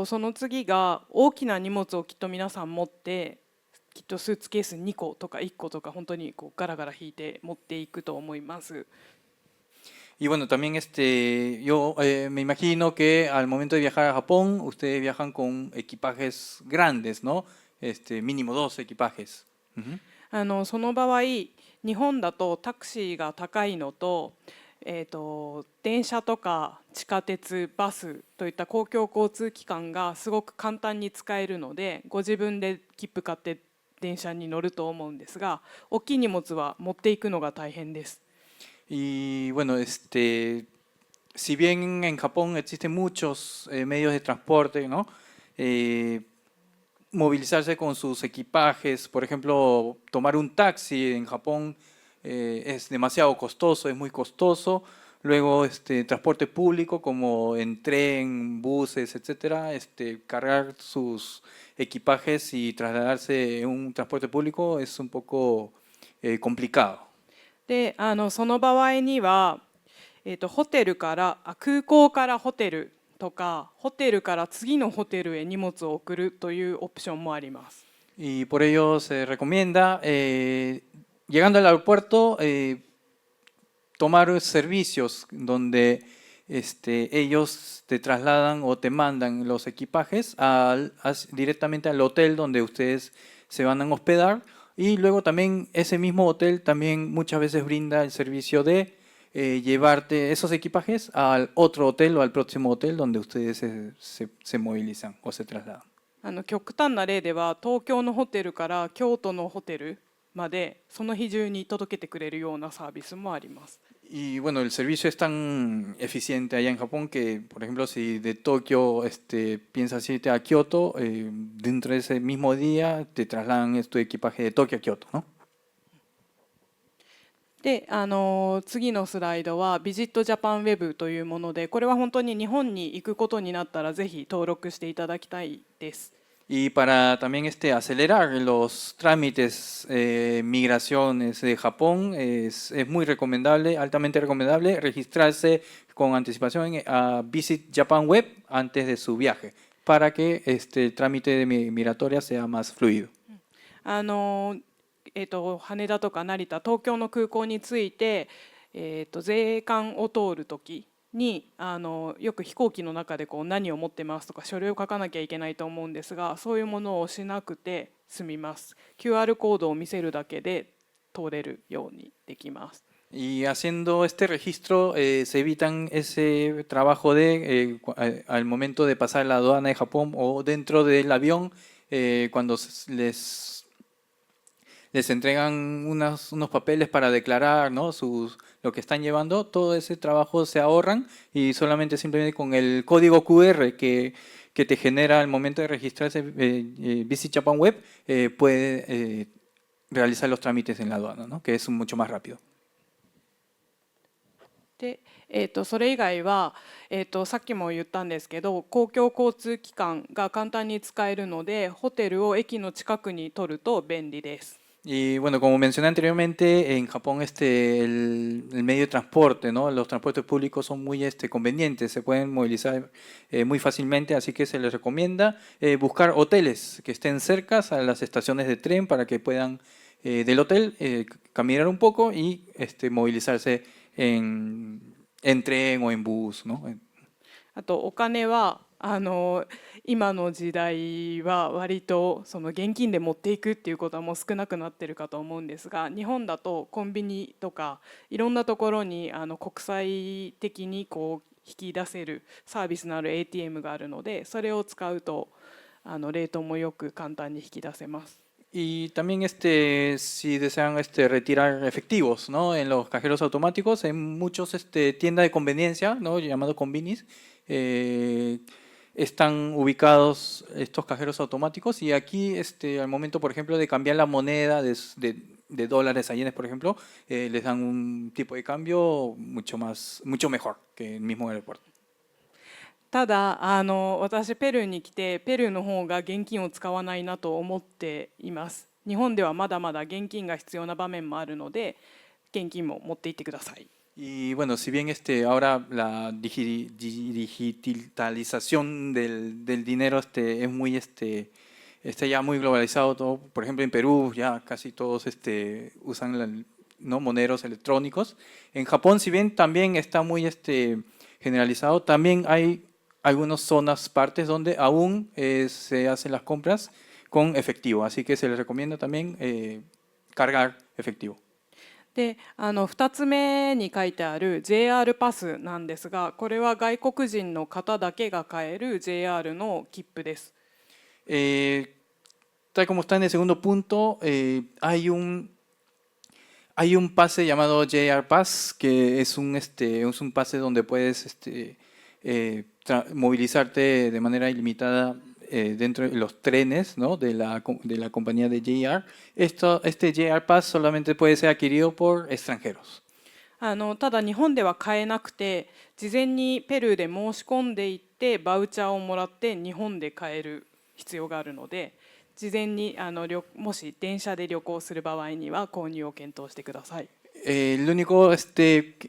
その次が大きな荷物をきっと皆さん持ってきっとスーツケース2個とか1個とか本当にガラガラ引いて持っていくと思います。Y bueno, también yo me imagino que al momento de viajar a Japón, ustedes viajan con equipajes grandes, ¿no? Mínimo 2 equipajes. その場合、日本だとタクシーが高いのと、電車とか地下鉄、バスといった公共交通機関がすごく簡単に使えるので、ご自分で切符買って電車に乗ると思うんですが、大きい荷物は持っていくのが大変です。Y bueno, si bien en Japón existen muchos medios de transporte, ¿no? Movilizarse con sus equipajes, por ejemplo, tomar un taxi en Japón es demasiado costoso, es muy costoso. Luego, transporte público como en tren, buses, etcétera, cargar sus equipajes y trasladarse en un transporte público es un poco complicado. で、その場合には、ホテルから空港からホテルとか、ホテルから次のホテルへ荷物を送るというオプションもあります。Y por ello se recomienda, llegando al aeropuerto, tomar servicios donde ellos te trasladan o te mandan los equipajes directamente al hotel donde ustedes se van a hospedar Y luego también ese mismo hotel también muchas veces brinda el servicio de llevarte esos equipajes al otro hotel o al próximo hotel donde ustedes se movilizan o se trasladan. 極端な例では東京のホテルから京都のホテルまでその日中に届けてくれるようなサービスもあります。 Y bueno, el servicio es tan eficiente allá en Japón que, por ejemplo, si de Tokio piensas irte a Kioto, dentro de ese mismo día te trasladan tu equipaje de Tokio a Kioto, ¿no? で、次のスライドはビジットジャパンウェブというもので、これは本当に日本に行くことになったらぜひ登録していただきたいです。 Y para también acelerar los trámites, migraciones de Japón, es muy recomendable, altamente recomendable, registrarse con anticipación a Visit Japan Web antes de su viaje, para que el trámite de migratoria sea más fluido. 羽田とか成田、東京の空港に着いて、税関を通るときによく飛行機の中で何を持ってますとか書類を書かなきゃいけないと思うんですが、そういうものをしなくて済みます。 QR コードを見せるだけで通れるようにできます。 Y haciendo este registro se evitan ese trabajo de al momento de pasar la aduana de Japón o dentro del avión cuando les entregan unos papeles para declarar, ¿no? Lo que están llevando, todo ese trabajo se ahorran y solamente simplemente con el código QR que te genera al momento de registrarse Visit Japan Web puede realizar los trámites en la aduana, ¿no? Que es mucho más rápido. でそれ以外は、さっきも言ったんですけど、公共交通機関が簡単に使えるので、ホテルを駅の近くに取ると便利です。 Y bueno, como mencioné anteriormente, en Japón el medio de transporte, ¿no? Los transportes públicos son muy convenientes, se pueden movilizar muy fácilmente, así que se les recomienda buscar hoteles que estén cerca a las estaciones de tren para que puedan del hotel caminar un poco y movilizarse en tren o en bus, ¿no? あとお金は今の時代は割と現金で持っていくっていうことはもう少なくなってるかと思うんですが、日本だとコンビニとかいろんなところに国際的に引き出せるサービスのある ATM があるので、それを使うとレートもよく簡単に引き出せます。 Y también si desean retirar efectivos, ¿no? En los cajeros automáticos, en muchos tiendas de conveniencia, ¿no? Llamado convinis, están ubicados estos cajeros automáticos y aquí al momento, por ejemplo, de cambiar la moneda de dólares a yenes, por ejemplo, les dan un tipo de cambio mucho mejor que el mismo aeropuerto. ただ私ペルーに来てペルーの方が現金を使わないなと思っています。日本ではまだまだ現金が必要な場面もあるので、現金も持って行ってください。 Y bueno, si bien ahora la digitalización del dinero es muy está ya muy globalizado todo, por ejemplo en Perú ya casi todos usan ¿no? moneros electrónicos. En Japón, si bien también está muy generalizado, también hay algunas zonas, partes donde aún se hacen las compras con efectivo, así que se les recomienda también cargar efectivo. で2つ目に書いてある JR パスなんですが、これは外国人の方だけが買える JR の切符です。Tal como está en el segundo punto, hay un pase llamado JR Pass, que es un pase donde puedes movilizarte de manera ilimitada dentro de los trenes, ¿no? de la compañía de JR. Este JR Pass solamente puede ser adquirido por extranjeros. ただ日本では買えなくて、事前にペルーで申し込んでいってバウチャーをもらって日本で買える必要があるので、事前にもし電車で旅行する場合には購入を検討してください。Lo único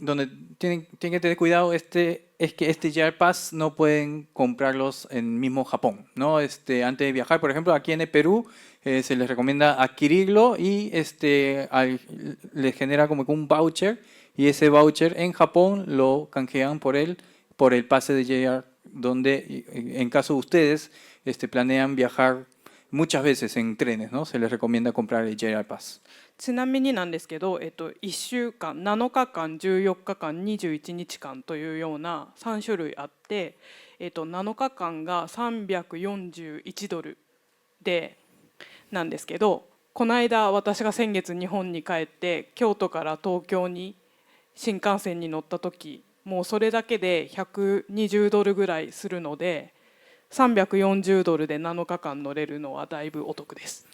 donde tienen que tener cuidado es que JR Pass no pueden comprarlos en mismo Japón, ¿no? Antes de viajar, por ejemplo, aquí en el Perú se les recomienda adquirirlo y les genera como un voucher y ese voucher en Japón lo canjean por el pase de JR, donde en caso de ustedes planean viajar muchas veces en trenes, ¿no? Se les recomienda comprar el JR Pass. ちなみになんですけど、1週間、7日間、14日間、21日間というような3種類あって、7日間が341ドルでなんですけど、この間私が先月日本に帰って京都から東京に新幹線に乗った時、もうそれだけで120ドルぐらいするので、340ドルで7日間乗れるのはだいぶお得です。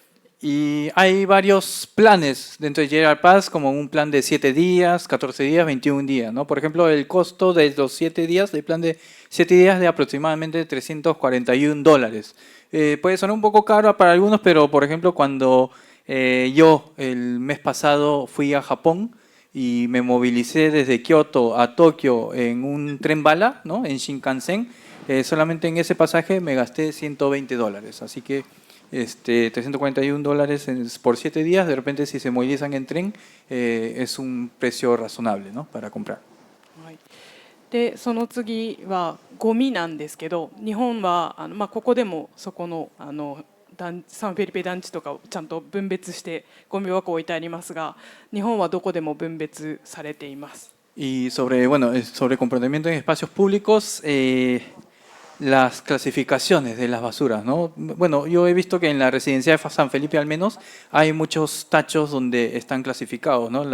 Y hay varios planes dentro de JR Pass, como un plan de 7 días, 14 días, 21 días, ¿no? Por ejemplo, el costo de los 7 días, del plan de 7 días de aproximadamente $341. Puede sonar un poco caro para algunos, pero por ejemplo, cuando yo el mes pasado fui a Japón y me movilicé desde Kioto a Tokio en un tren bala, ¿no? En Shinkansen, solamente en ese pasaje me gasté $120. Así que $341 por 7 días, de repente si se movilizan en tren, es un precio razonable, ¿no? Para comprar. でその次はゴミなんですけど、日本はここでもそこのサンフェリペ団地とかをちゃんと分別してゴミ箱を置いてありますが、日本はどこでも分別されています。Y sobre comportamiento en espacios públicos, las clasificaciones de las basuras, ¿no? Bueno, yo he visto que en la residencia de San Felipe al menos hay muchos tachos donde están clasificados, ¿no?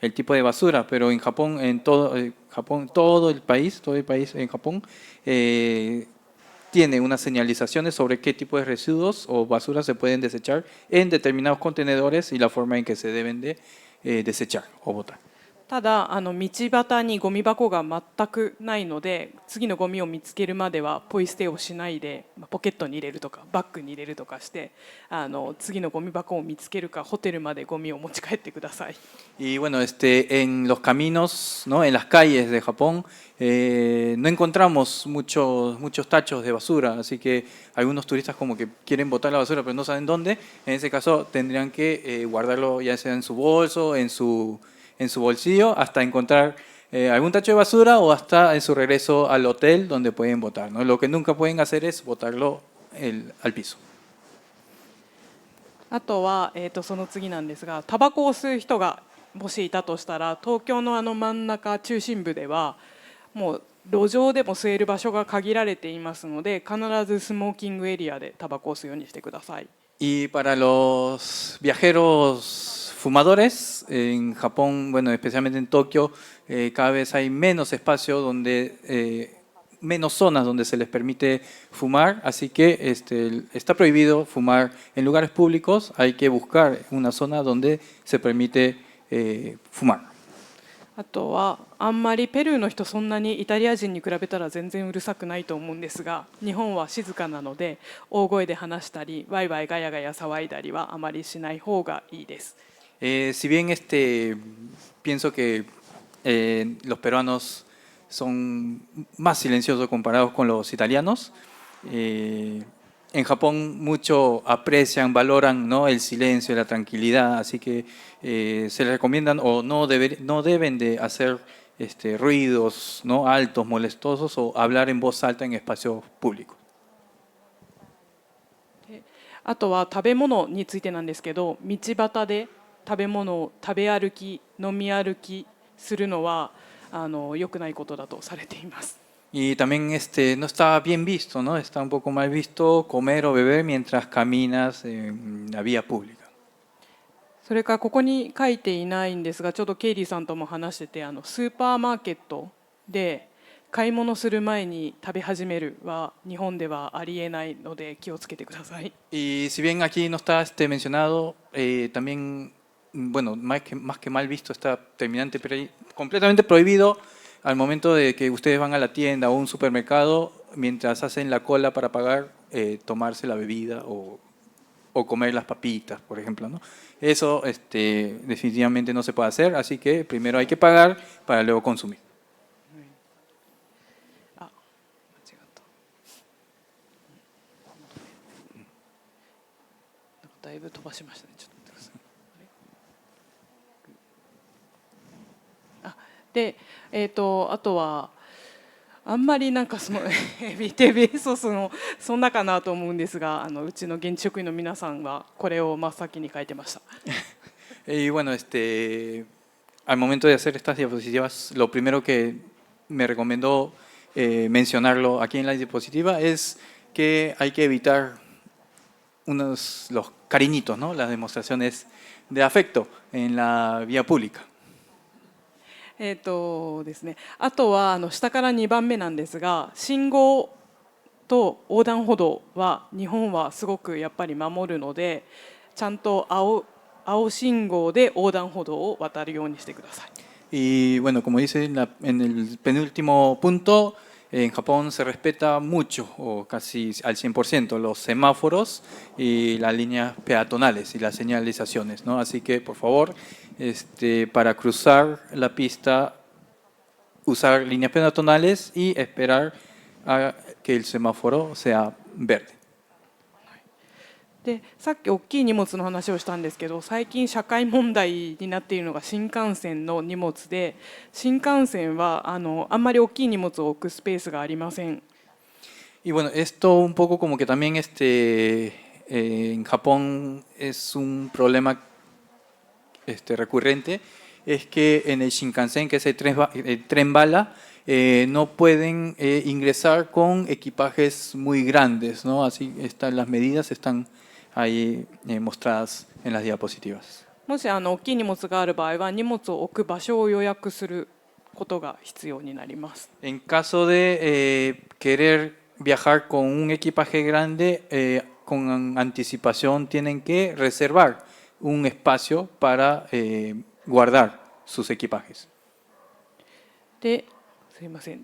El tipo de basura, pero en Japón, todo el país en Japón tiene unas señalizaciones sobre qué tipo de residuos o basuras se pueden desechar en determinados contenedores y la forma en que se deben de desechar o botar. ただ道端にゴミ箱が全くないので、次のゴミを見つけるまではポイ捨てをしないでポケットに入れるとかバッグに入れるとかして、次のゴミ箱を見つけるかホテルまでゴミを持ち帰ってください。Y bueno, en los caminos, ¿no? En las calles de Japón no encontramos muchos tachos de basura, así que algunos turistas como que quieren botar la basura pero no saben dónde. En ese caso tendrían que guardarlo ya sea en su bolso, en su bolsillo, hasta encontrar algún tacho de basura o hasta en su regreso al hotel donde pueden botar, ¿no? Lo que nunca pueden hacer es botarlo al piso. あとは、その次なんですが、タバコを吸う人がもしいたとしたら、東京の真ん中中心部ではもう路上でも吸える場所が限られていますので、必ずスモーキングエリアでタバコを吸うようにしてください。Y para los viajeros fumadores, en Japón, bueno, especialmente en Tokio, cada vez hay menos espacio menos zonas donde se les permite fumar, así que está prohibido fumar en lugares públicos, hay que buscar una zona donde se permite fumar. あとはあんまりペルーの人そんなにイタリア人に比べたら全然うるさくないと思うんですが、日本は静かなので大声で話したりワイワイガヤガヤ騒いだりはあまりしない方がいいです。Si bien pienso que los peruanos son más silenciosos comparados con los italianos, en Japón mucho aprecian, valoran, ¿no? El silencio, la tranquilidad, así que se les recomiendan o no deben de hacer ruidos, ¿no? Altos, molestosos o hablar en voz alta en espacios públicos. あとは食べ物についてなんですけど、道端で食べ物を食べ歩き、飲み歩きするのは良くないことだとされています。Y también no está bien visto, ¿no? Está un poco mal visto comer o beber mientras caminas en la vía pública. それからここに書いていないんですが、ちょっとケイリーさんとも話してて、スーパーマーケットで買い物する前に食べ始めるは日本ではありえないので気をつけてください。Y si bien aquí no está mencionado, también, bueno, más que mal visto, está completamente prohibido al momento de que ustedes van a la tienda o un supermercado, mientras hacen la cola para pagar, tomarse la bebida o comer las papitas, por ejemplo, ¿no? Eso definitivamente no se puede hacer, así que primero hay que pagar para luego consumir. だいぶ飛ばしましたね。ちょっと待ってください。で、あとはあんまりなんかそのエビテベーソスのそんなかなと思うんですが、うちの現地職員の皆さんはこれを真っ先に書いてました。Y bueno, al momento de hacer estas diapositivas, lo primero que me recomendó mencionarlo aquí en la diapositiva es que hay que evitar los cariñitos, ¿no? Las demostraciones de afecto en la vía pública. ですね、あとは下から2番目なんですが、信号と横断歩道は日本はすごくやっぱり守るので、ちゃんと青信号で横断歩道を渡るようにしてください。Y bueno, como dice en el penúltimo punto, en Japón se respeta mucho, o casi al 100%, los semáforos y las líneas peatonales y las señalizaciones, ¿no? Así que, por favor, para cruzar la pista, usar líneas peatonales y esperar a que el semáforo sea verde. でさっき大きい荷物の話をしたんですけど、最近社会問題になっているのが新幹線の荷物で、新幹線はあんまり大きい荷物を置くスペースがありません。Y bueno, esto un poco como que también en Japón es un problema recurrente, es que en el Shinkansen, que es el tren bala, no pueden ingresar con equipajes muy grandes, ¿no? Así las medidas están ahí mostradas en las diapositivas. もし大きい荷物がある場合は、荷物を置く場所を予約することが必要になります。En caso de querer viajar con un equipaje grande, con anticipación tienen que reservar un espacio para guardar sus equipajes. で、すいません。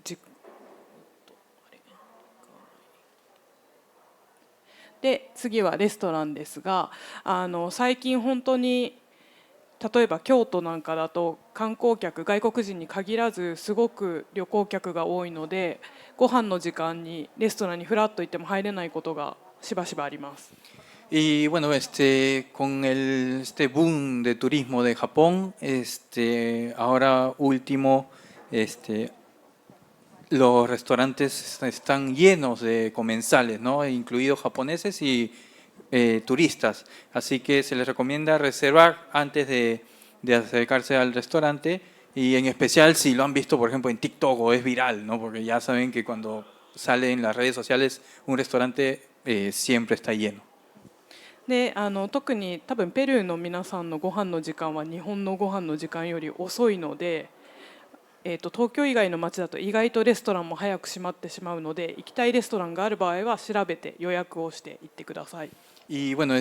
で、次はレストランですが、最近本当に例えば京都なんかだと観光客、外国人に限らずすごく旅行客が多いので、ご飯の時間にレストランにフラッと行っても入れないことがしばしばあります。Y bueno, con el boom de turismo de Japón, ahora último, los restaurantes están llenos de comensales, ¿no? Incluidos japoneses y turistas. Así que se les recomienda reservar antes de acercarse al restaurante, y en especial si lo han visto, por ejemplo, en TikTok o es viral, ¿no? Porque ya saben que cuando sale en las redes sociales un restaurante siempre está lleno. で特に多分ペルーの皆さんのご飯の時間は日本のご飯の時間より遅いので、東京以外の街だと意外とレストランも早く閉まってしまうので、行きたいレストランがある場合は調べて予約をして行ってください。Y bueno,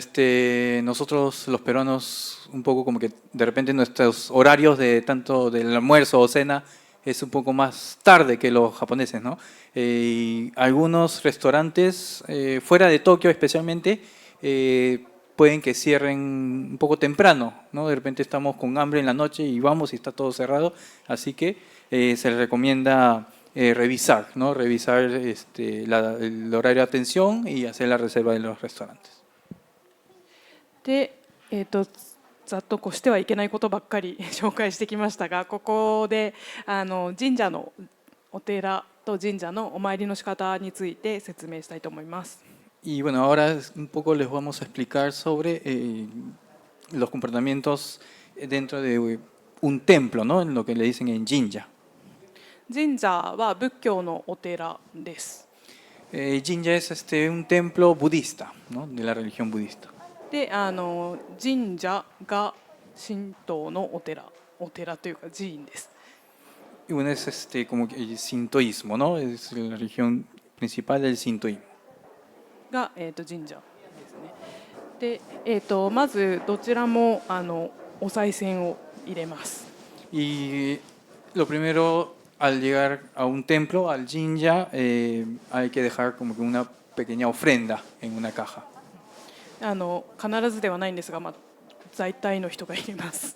nosotros los peruanos un poco como que de repente nuestros horarios de tanto del almuerzo o cena es un poco más tarde que los japoneses, ¿no? Y algunos restaurantes fuera de Tokio especialmente pueden que cierren un poco temprano, ¿no? De repente estamos con hambre en la noche y vamos y está todo cerrado, así que se les recomienda revisar, ¿no? Revisar el horario de atención y hacer la reserva de los restaurantes. で、ざっとこうしてはいけないことばっかり紹介してきましたが、ここで神社のお寺と神社のお参りの仕方について説明したいと思います。Y bueno, ahora un poco les vamos a explicar sobre los comportamientos dentro de un templo, ¿no? En lo que le dicen en jinja. 神社は仏教のお寺です。Jinja es un templo budista, ¿no? De la religión budista. で、神社が神道のお寺というか寺院です。Y bueno, es como el sintoísmo, ¿no? Es la religión principal del sintoísmo. が神社ですね。で、まずどちらもお賽銭を入れます。Y lo primero, al llegar a un templo, al jinja, hay que dejar como que una pequeña ofrenda en una caja. 必ずではないんですが、大体の人が入れます。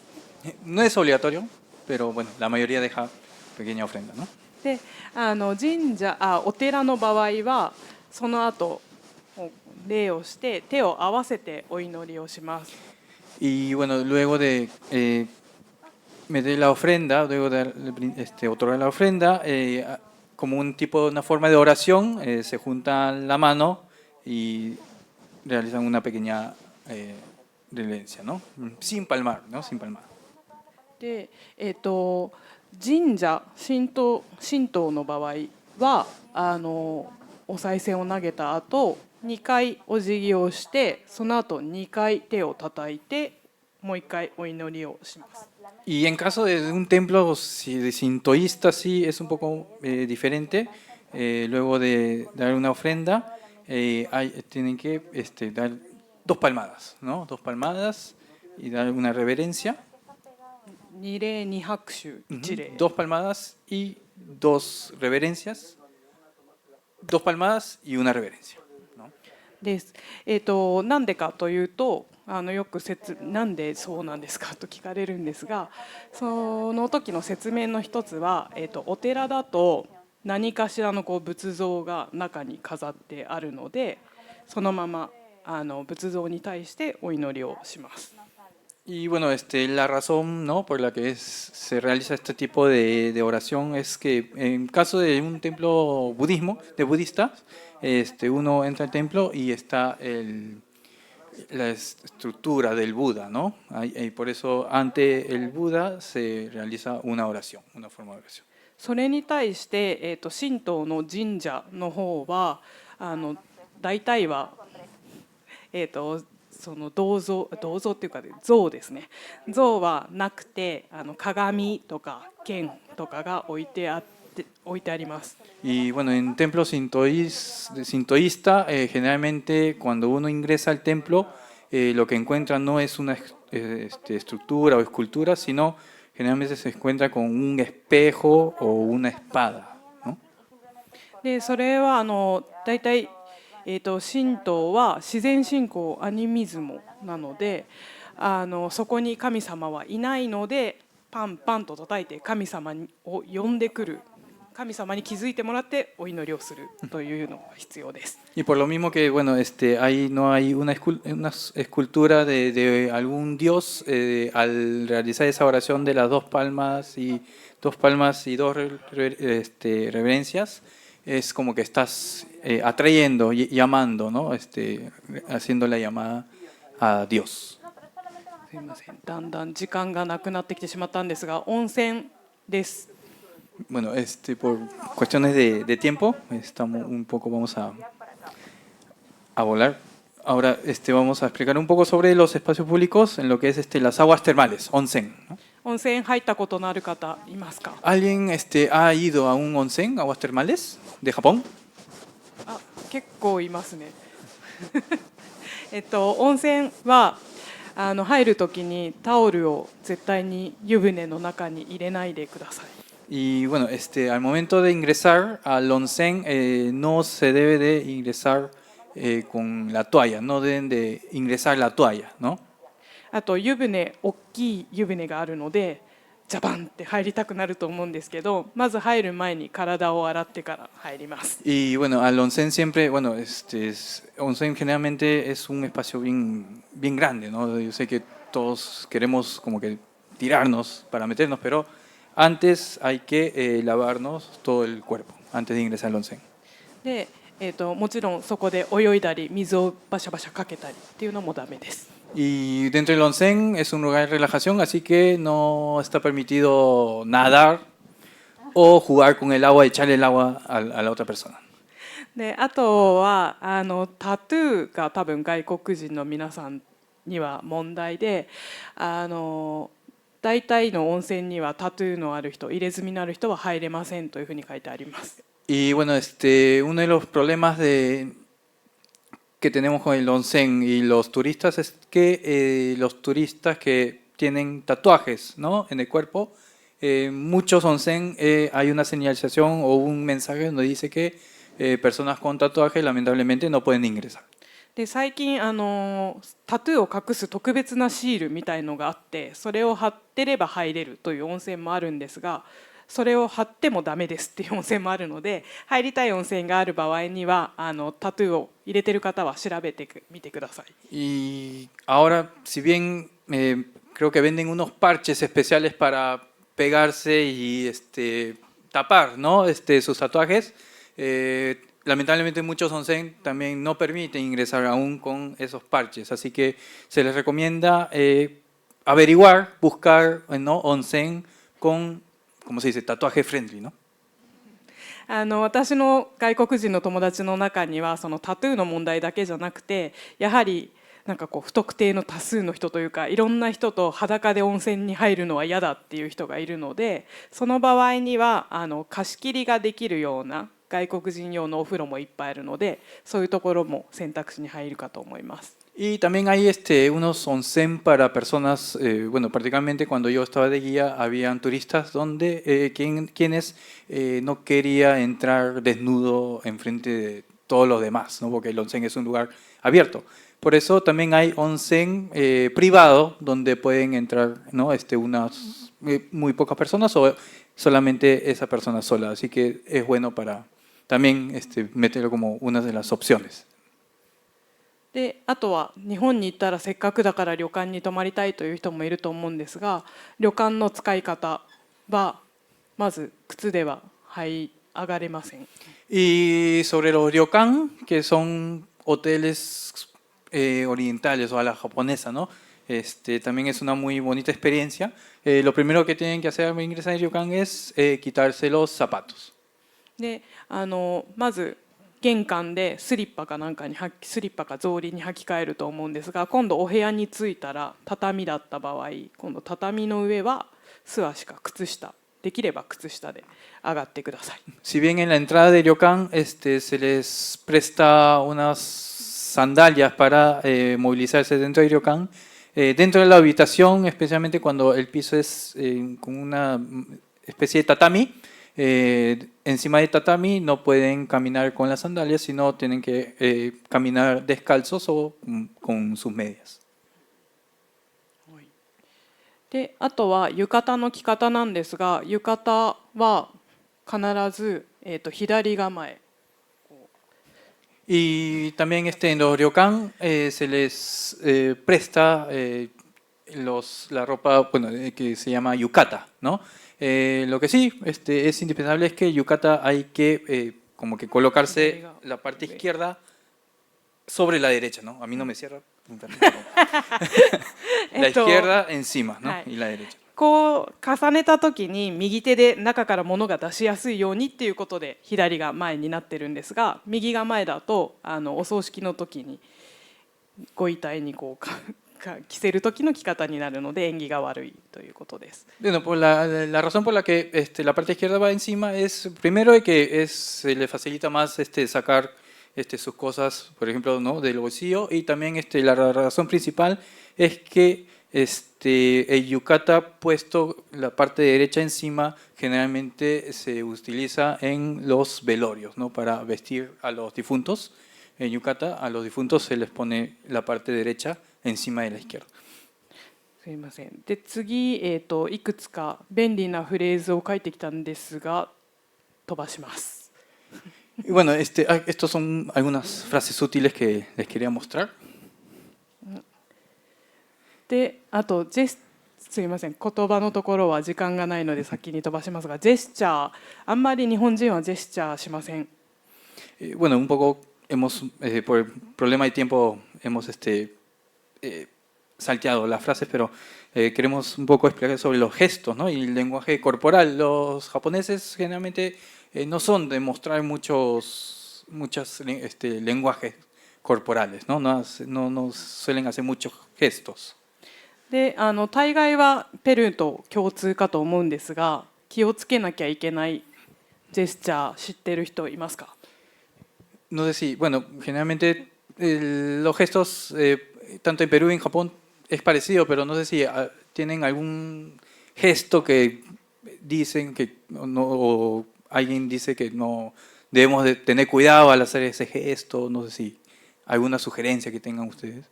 No es obligatorio, pero bueno, la mayoría deja pequeña ofrenda, ¿no? で、お寺の場合はその後礼をして手を合わせてお祈りをします。Y bueno, luego de meter la ofrenda, luego de otorgar la ofrenda, como un tipo, una forma de oración, se juntan la mano y realizan una pequeña reverencia, ¿no? Sin palmar, ¿no? Sin palmar. で、神社神道の場合はお賽銭を投げた後2回お辞儀をしてその後2回手を叩いてもう1回お祈りをします。 Y en caso de un templo de sintoísta sí es un poco diferente. Luego de dar una ofrenda tienen que dar 2 palmadas, ¿no? 2 palmadas y dar una reverencia. 二礼二拍手一礼。 2 palmadas y 2 reverencias. 2 palmadas y una reverencia. です。なんでかというとよくなんでそうなんですかと聞かれるんですが、その時の説明の一つは、お寺だと何かしらの仏像が中に飾ってあるので、そのまま仏像に対してお祈りをします。 Y bueno, la razón, ¿no?, por la que se realiza este tipo de oración es que en caso de un templo de budistas, uno entra al templo y está la estructura del Buda, ¿no? Y por eso ante el Buda se realiza una oración, una forma de oración. それに対して、神道の神社の方は大体は、その銅像っていうか像ですね。像はなくて鏡とか剣とかが置いてあります。 Y bueno, en templos sintoísta, generalmente cuando uno ingresa al templo, lo que encuentra no es una estructura o escultura, sino generalmente se encuentra con un espejo o una espada, ¿no? でそれは大体神道は自然信仰アニミズムなのでそこに神様はいないのでパンパンと叩いて神様を呼んでくる。 神様に気づいてもらってお祈りをするというのが必要です。 Y por lo mismo que bueno, ahí no hay una escultura de algún dios al realizar esa oración de las 2 palmas y 2 reverencias, es como que estás atrayendo, llamando, ¿no? Haciendo la llamada a Dios. すいません。だんだん時間がなくなってきてしまったんですが、温泉です。 Bueno, por cuestiones de tiempo, vamos a volar. Ahora vamos a explicar un poco sobre los espacios públicos en lo que es las aguas termales, onsen, ¿no? 温泉入ったことのある方いますか？ ¿Alguien ha ido a un onsen, aguas termales, de Japón? 結構いますね。温泉は入るときにタオルを絶対に湯船の中に入れないでください。 Y bueno, al momento de ingresar al onsen no se debe de ingresar con la toalla, no deben de ingresar la toalla, ¿no? あと湯船、大きい湯船があるので、ジャバンって入りたくなると思うんですけど、まず入る前に体を洗ってから入ります。 Y bueno, al onsen siempre, bueno, onsen generalmente es un espacio bien grande, ¿no? Yo sé que todos queremos como que tirarnos para meternos, pero antes hay que lavarnos todo el cuerpo antes de ingresar al onsen. で、もちろんそこで泳いだり水をバシャバシャかけたりっていうのもダメです。 Y dentro del onsen es un lugar de relajación, así que no está permitido nadar o jugar con el agua, echarle el agua a la otra persona. で、あとはタトゥーが多分外国人の皆さんには問題で、大体の温泉にはタトゥーのある人、入れ墨のある人は入れませんというふうに書いてあります。 Y bueno, uno de los problemas que tenemos con el onsen y los turistas es que los turistas que tienen tatuajes, ¿no?, en el cuerpo, muchos onsen hay una señalización o un mensaje donde dice que personas con tatuajes lamentablemente no pueden ingresar. で最近タトゥーを隠す特別なシールみたいのがあって、それを貼ってれば入れるという温泉もあるんですが、それを貼ってもダメですっていう温泉もあるので、入りたい温泉がある場合にはタトゥーを入れてる方は調べてみてください。 Y ahora, si bien creo que venden unos parches especiales para pegarse y tapar, ¿no? Sus tatuajes. Lamentablemente muchos onsen también no permiten ingresar aún con esos parches, así que se les recomienda averiguar, buscar, ¿no? Onsen con, ¿cómo se dice?, tatuaje friendly, ¿no? 私の外国人の友達の中にはそのタトゥーの問題だけじゃなくて、やはりなんかこう不特定の多数の人というか、いろんな人と裸で温泉に入るのは嫌だっていう人がいるので、その場合には貸し切りができるような外国人用のお風呂もいっぱいあるので、そういうところも選択肢に入るかと思います。Y también hay unos onsen para personas, bueno, particularmente cuando yo estaba de guía, habían turistas donde quienes no quería entrar desnudo enfrente de todos los demás, ¿no? Porque el onsen es un lugar abierto. Por eso también hay onsen privado donde pueden entrar, ¿no? Unas muy pocas personas o solamente esa persona sola. Así que es bueno para también meterlo como una de las opciones. であとは日本に行ったらせっかくだから旅館に泊まりたいという人もいると思うんですが、旅館の使い方はまず靴では上がれません。Y sobre los ryokan, que son hoteles orientales o a la japonesa, ¿no? También es una muy bonita experiencia. Lo primero que tienen que hacer al ingresar al ryokan es quitarse los zapatos. でまず玄関でスリッパか草履に履き替えると思うんですが、今度お部屋に着いたら畳だった場合、今度畳の上は素足か靴下、できれば靴下で上がってください。Si bien en la entrada de ryokan se les presta unas sandalias para movilizarse dentro del ryokan, dentro de la habitación, especialmente cuando el piso es con una especie de tatami, encima del tatami no pueden caminar con las sandalias, sino tienen que caminar descalzos o con sus medias. であとは浴衣の着方なんですが、浴衣は必ず、左構え。Y también en los ryokan se les presta la ropa, bueno, que se llama yukata, ¿no? Lo que sí es indispensable es que yukata hay que como que colocarse la parte izquierda sobre la derecha, ¿no? A mí no me cierra. La izquierda encima, ¿no? Y la derecha. こう重ねた時に右手で中から物が出しやすいようにっていうことで左が前になってるんですが、右が前だとお葬式の時にご遺体にこう着せる時の着方になるので縁起が悪いということです。Bueno, la razón por la que la parte izquierda va encima es primero que se le facilita más sacar sus cosas, por ejemplo, ¿no? Del bolsillo, y también la razón principal es que el yukata puesto la parte derecha encima generalmente se utiliza en los velorios, ¿no? Para vestir a los difuntos. En yukata a los difuntos se les pone la parte derecha encima de la izquierda. すいません。で次、いくつか便利なフレーズを書いてきたんですが飛ばします。Y bueno, estos son algunas frases útiles que les quería mostrar. であとすいません、言葉のところは時間がないので先に飛ばしますが、ジェスチャー、あんまり日本人はジェスチャーしません。Bueno, un poco por el problema de tiempo hemos salteado las frases, pero queremos un poco explicar sobre los gestos, ¿no? Y el lenguaje corporal. Los japoneses generalmente no son de mostrar muchos lenguajes corporales, ¿no? No suelen hacer muchos gestos. で大概はペルーと共通かと思うんですが、気をつけなきゃいけないジェスチャー知ってる人いますか？ No sé si, bueno, generalmente los gestos, tanto en Perú y en Japón, es parecido, pero no sé si tienen algún gesto que dicen que no, o alguien dice que no debemos de tener cuidado al hacer ese gesto, no sé si alguna sugerencia que tengan ustedes.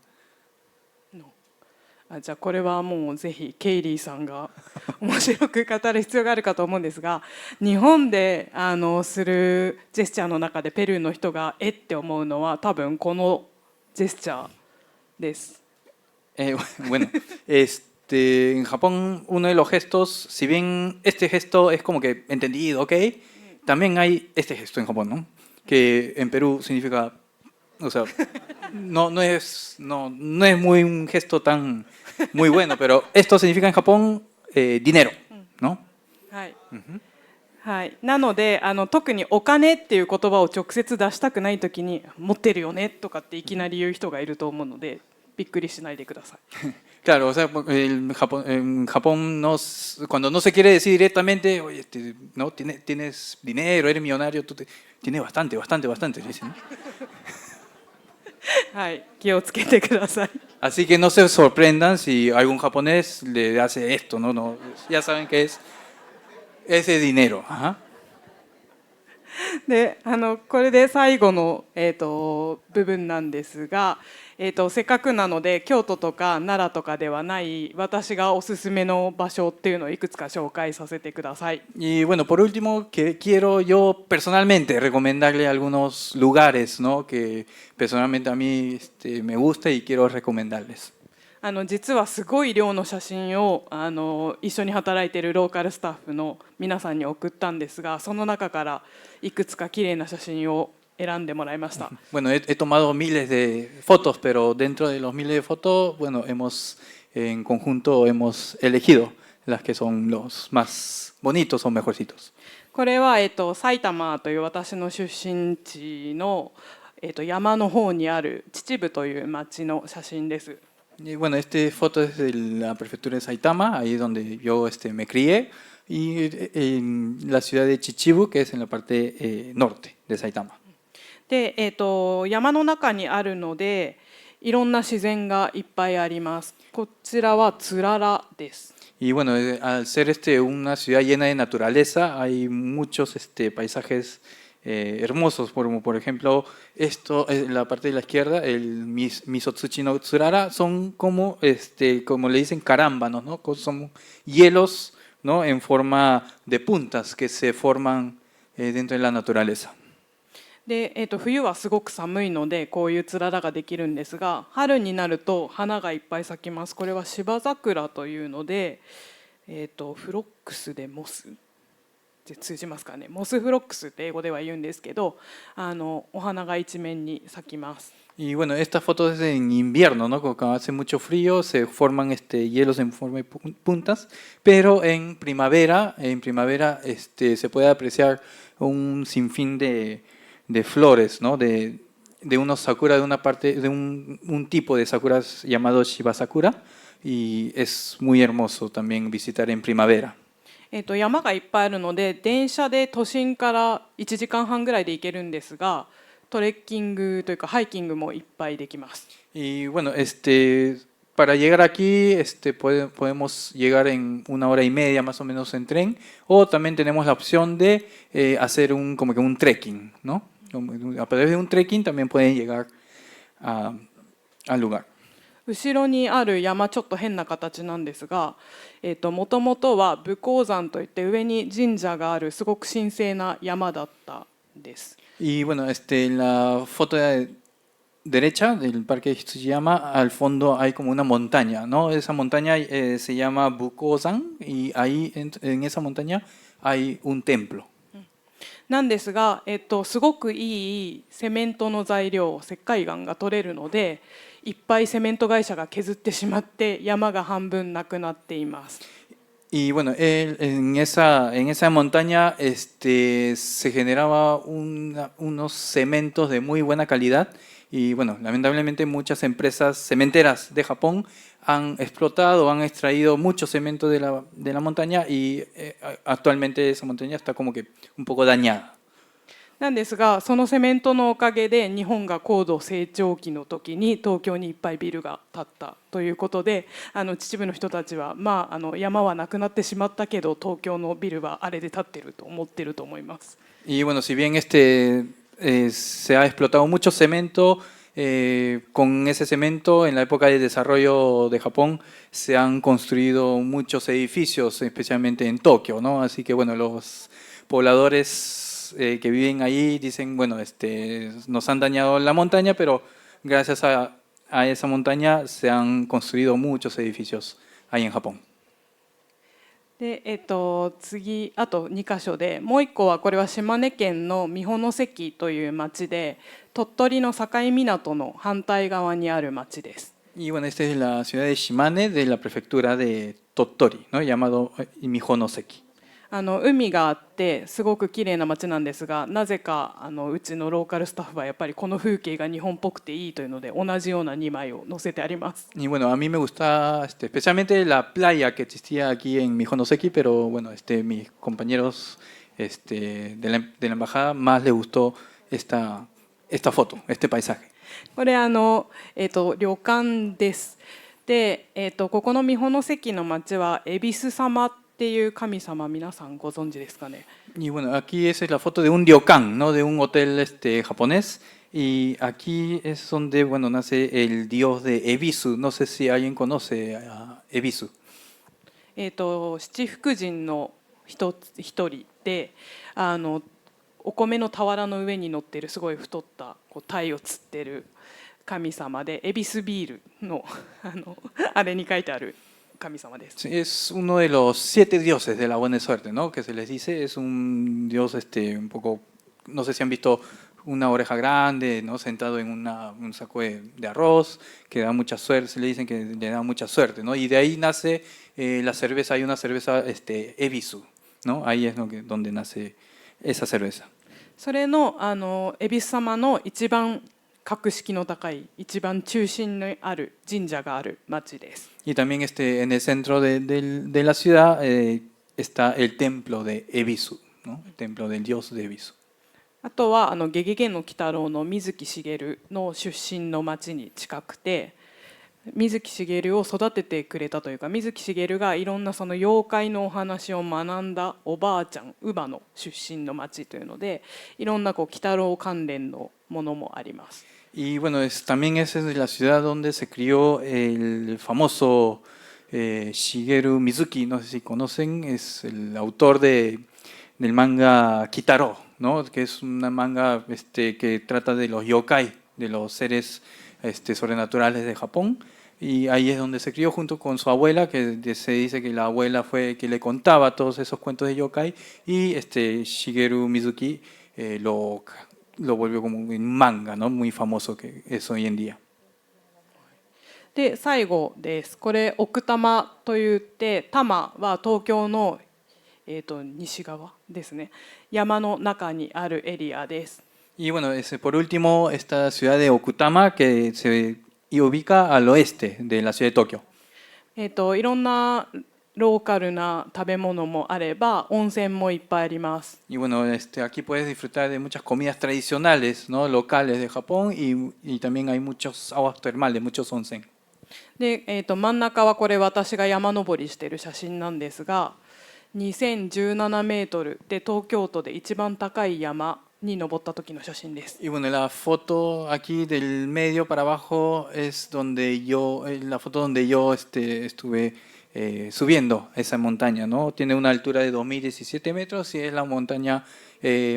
じゃあこれはもうぜひケイリーさんが面白く語る必要があるかと思うんですが、日本でするジェスチャーの中でペルーの人がって思うのは多分このジェスチャーです。Bueno, en Japón uno de los gestos, si bien este gesto es como que entendido, ¿ok? También hay este gesto en Japón, ¿no? Que en Perú significa, o sea, no es muy un gesto tan muy bueno, pero esto significa en Japón dinero, ¿no? はい、はい、なので特にお金っていう言葉を直接出したくないときに持ってるよねとかっていきなり言う人がいると思うのでびっくりしないでください。Claro, o sea, en Japón cuando no se quiere decir directamente, oye, ¿no? Tienes dinero, eres millonario, tienes bastante, dicen, ¿no? はい、気をつけてください。 Así que no se sorprendan si algún japonés le hace esto, ¿no? Ya saben que es ese dinero. Ajá. でこれで最後の、部分なんですが、せっかくなので京都とか奈良とかではない私がおすすめの場所っていうのをいくつか紹介させてください。 Y bueno, por último, que quiero yo personalmente recomendarle algunos lugares, ¿no? Que personalmente a mí me gusta y quiero recomendarles. 実はすごい量の写真を一緒に働いているローカルスタッフの皆さんに送ったんですが、その中からいくつか綺麗な写真を選んでもらいました。 Bueno, he tomado miles de fotos, pero dentro de los miles de fotos, bueno, en conjunto hemos elegido las que son los más bonitos o mejorcitos. これは、埼玉という私の出身地の、山の方にある秩父という町の写真です。 Y bueno, esta foto es de la prefectura de Saitama, ahí donde yo me crié, y en la ciudad de Chichibu, que es en la parte norte de Saitama. で、山の中にあるのでいろんな自然がいっぱいあります。こちらはつららです。 Y bueno, al ser una ciudad llena de naturaleza, hay muchos paisajes hermosos, como por ejemplo, la parte de la izquierda, el Misotsuchi no Tsurara, son como le dicen carámbanos, ¿no? Son hielos, ¿no? En forma de puntas que se forman dentro de la naturaleza. で、冬はすごく寒いのでこういうつららができるんですが、春になると花がいっぱい咲きます。これは芝桜というので、フロックスでモスって通じますかね。モスフロックスって英語では言うんですけど、お花が一面に咲きます。 Y bueno, esta foto es en invierno, ¿no? Cuando hace mucho frío se forman hielos en forma de puntas, pero en primavera se puede apreciar un sinfín de flores, ¿no? De unos sakura, de una parte, de un tipo de sakuras llamado Shiba Sakura, y es muy hermoso también visitar en primavera. 山がいっぱいあるので電車で都心から1時間半ぐらいで行けるんですが、トレッキングというかハイキングもいっぱいできます。 Y bueno, para llegar aquí podemos llegar en 1 hora y media más o menos en tren, o también tenemos la opción de hacer como que un trekking, ¿no? A través de un trekking también pueden llegar al lugar. 後ろにある山ちょっと変な形なんですが、もともとは武甲山といって上に神社があるすごく神聖な山だったです。 Y bueno, en la foto derecha del parque de Hitsujiyama, al fondo hay como una montaña, ¿no? Esa montaña se llama Bukozan, y ahí en esa montaña hay un templo. なんですが、すごくいいセメントの材料、石灰岩が取れるので、いっぱいセメント会社が削ってしまって山が半分なくなっています。 Y bueno, en esa montaña se generaba unos cementos de muy buena calidad, y bueno, lamentablemente muchas empresas cementeras de Japón han explotado, han extraído mucho cemento de la montaña, y actualmente esa montaña está como que un poco dañada. なんですが、そのセメントのおかげで日本が高度成長期の時に東京にいっぱいビルが建ったということで、秩父の人たちは、山はなくなってしまったけど東京のビルはあれで建ってると思ってると思います。 Y bueno, si bien se ha explotado mucho cemento, con ese cemento en la época de desarrollo de Japón se han construido muchos edificios, especialmente en Tokio, ¿no? Así que bueno, los pobladores que viven ahí dicen, bueno, nos han dañado la montaña, pero gracias a esa montaña se han construido muchos edificios hay en Japón. で次あと2箇所で、もう1個はこれは島根県の美保関という町で、鳥取の境港の反対側にある町です。Y bueno, esta es la ciudad de Shimane de la prefectura de Tottori, ¿no? Llamado Mihonoseki. 海があってすごく綺麗な町なんですが、なぜかうちのローカルスタッフはやっぱりこの風景が日本っぽくていいというので、同じような2枚を載せてあります。Y bueno, a mí me gusta especialmente la playa que existía aquí en Mihonoseki, pero bueno, mis compañeros de la embajada más les gustó esta foto, este paisaje. これ旅館です。で、ここの美保関の町は恵比寿様っていう神様、皆さんご存知ですかね。Y bueno, aquí es la foto de un ryokan, ¿no? De un hotel japonés. Y aquí es donde bueno, nace el dios de Ebisu. No sé si alguien conoce a Ebisu. 七福神の一人で、お米の俵の上に乗っているすごい太った鯛を釣ってる神様で、エビスビールのあれに書いてある神様です。Es uno de los 7 dioses de la buena suerte, ¿no? Que se les dice, es un dios un poco, no sé si han visto una oreja grande, ¿no? Sentado en un saco de arroz, que da mucha suerte, se le dicen que le da mucha suerte, ¿no? Y de ahí nace la cerveza, hay una cerveza Ebisu, ¿no? Ahí es donde nace esa cerveza. それの恵比寿様の一番格式の高い、一番中心にある神社がある町です。Y también en el centro de la ciudad está el templo de Ebisu, ¿no? El templo del dios de Ebisu. あとはゲゲゲの鬼太郎の水木しげるの出身の町に近くて、水木しげるを育ててくれたというか、水木しげるがいろんなその妖怪のお話を学んだおばあちゃん、乳母の出身の町というので、いろんな鬼太郎関連のものもあります。Y bueno, también es la ciudad donde se crió el famoso Shigeru Mizuki, no sé si conocen, es el autor del manga Kitaro, ¿no? Que es una manga que trata de los yokai, de los seres sobrenaturales de Japón. Y ahí es donde se crió junto con su abuela, que se dice que la abuela fue que le contaba todos esos cuentos de yokai, y Shigeru Mizuki lo volvió como un manga, ¿no? Muy famoso que es hoy en día. で、最後です。これ奥多摩といって、多摩は東京の西側ですね。山の中にあるエリアです。Y bueno, por último, esta ciudad de Okutama que se ubica al oeste de la ciudad de Tokio. いろんなローカルな食べ物もあれば、温泉もいっぱいあります。Y bueno, aquí puedes disfrutar de muchas comidas tradicionales, ¿no? Locales de Japón y también hay muchos aguas termales, muchos onsen. で、真ん中はこれ私が山登りしている写真なんですが、2017メートルで東京都で一番高い山に登った時の写真です。Y bueno, la foto aquí del medio para abajo es la foto donde yo estuve subiendo esa montaña, ¿no? Tiene una altura de 2017 metros y es la montaña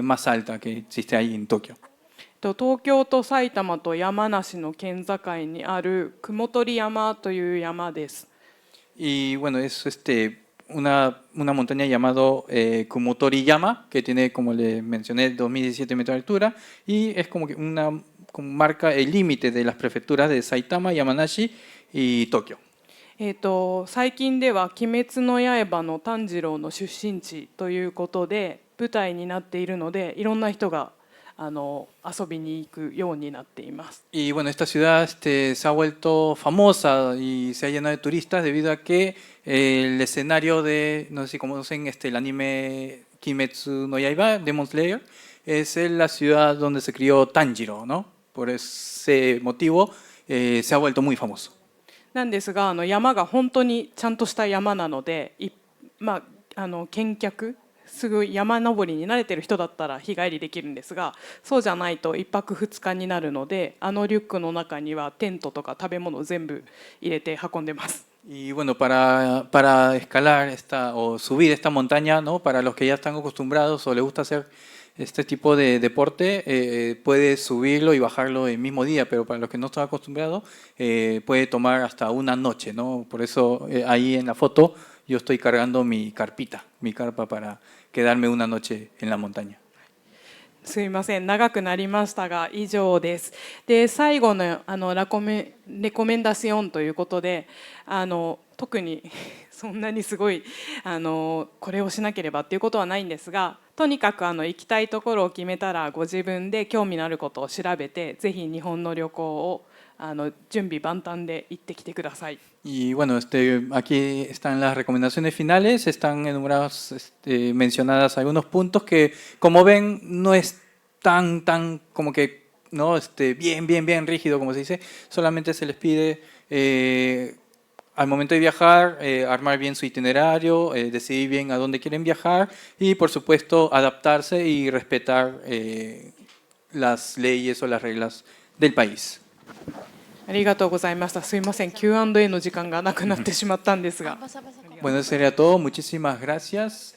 más alta que existe ahí en Tokio. 東京と埼玉と山梨の県境にある雲取山という山です。Y bueno, es una montaña llamado Kumotori Yama, que tiene, como le mencioné, 2017 metros de altura, y es como que como marca el límite de las prefecturas de Saitama, Yamanashi y Tokio. 最近では「鬼滅の刃」の炭治郎の出身地ということで舞台になっているので、いろんな人が遊びに行くようになっています。Y bueno, esta ciudad se ha vuelto famosa y se ha llenado de turistas debido a que el escenario de, no sé si conocen el anime Kimetsu no Yaiba, Demon Slayer, es la ciudad donde se crió Tanjiro, ¿no? Por ese motivo se ha vuelto muy famoso. なんですが、山が本当にちゃんとした山なので、見客すぐ山登りに慣れてる人だったら日帰りできるんですが、そうじゃないと1泊2日になるので、リュックの中にはテントとか食べ物を全部入れて運んでます。Y bueno, para escalar o subir esta montaña, ¿no? Para los que ya están acostumbrados o les gusta hacer este tipo de deporte puede subirlo y bajarlo el mismo día, pero para los que no están acostumbrados puede tomar hasta una noche, ¿no? Por eso ahí en la foto yo estoy cargando mi carpa para quedarme una noche en la montaña. すいません、長くなりましたが以上です。で、最後のレコメンダションということで、特にそんなにすごいこれをしなければっていうことはないんですが、とにかく行きたいところを決めたらご自分で興味のあることを調べて、ぜひ日本の旅行を準備万端で行ってきてください。 Y bueno, aquí están las recomendaciones finales, están enumeradas, mencionadas algunos puntos que, como ven, no es tan como que, ¿no? Bien rígido, como se dice. Solamente se les pide, al momento de viajar, armar bien su itinerario, decidir bien a dónde quieren viajar y, por supuesto, adaptarse y respetar las leyes o las reglas del país. ありがとうございました。すいません、Q&A の時間がなくなってしまったんですが。 Bueno, eso sería todo. Muchísimas gracias.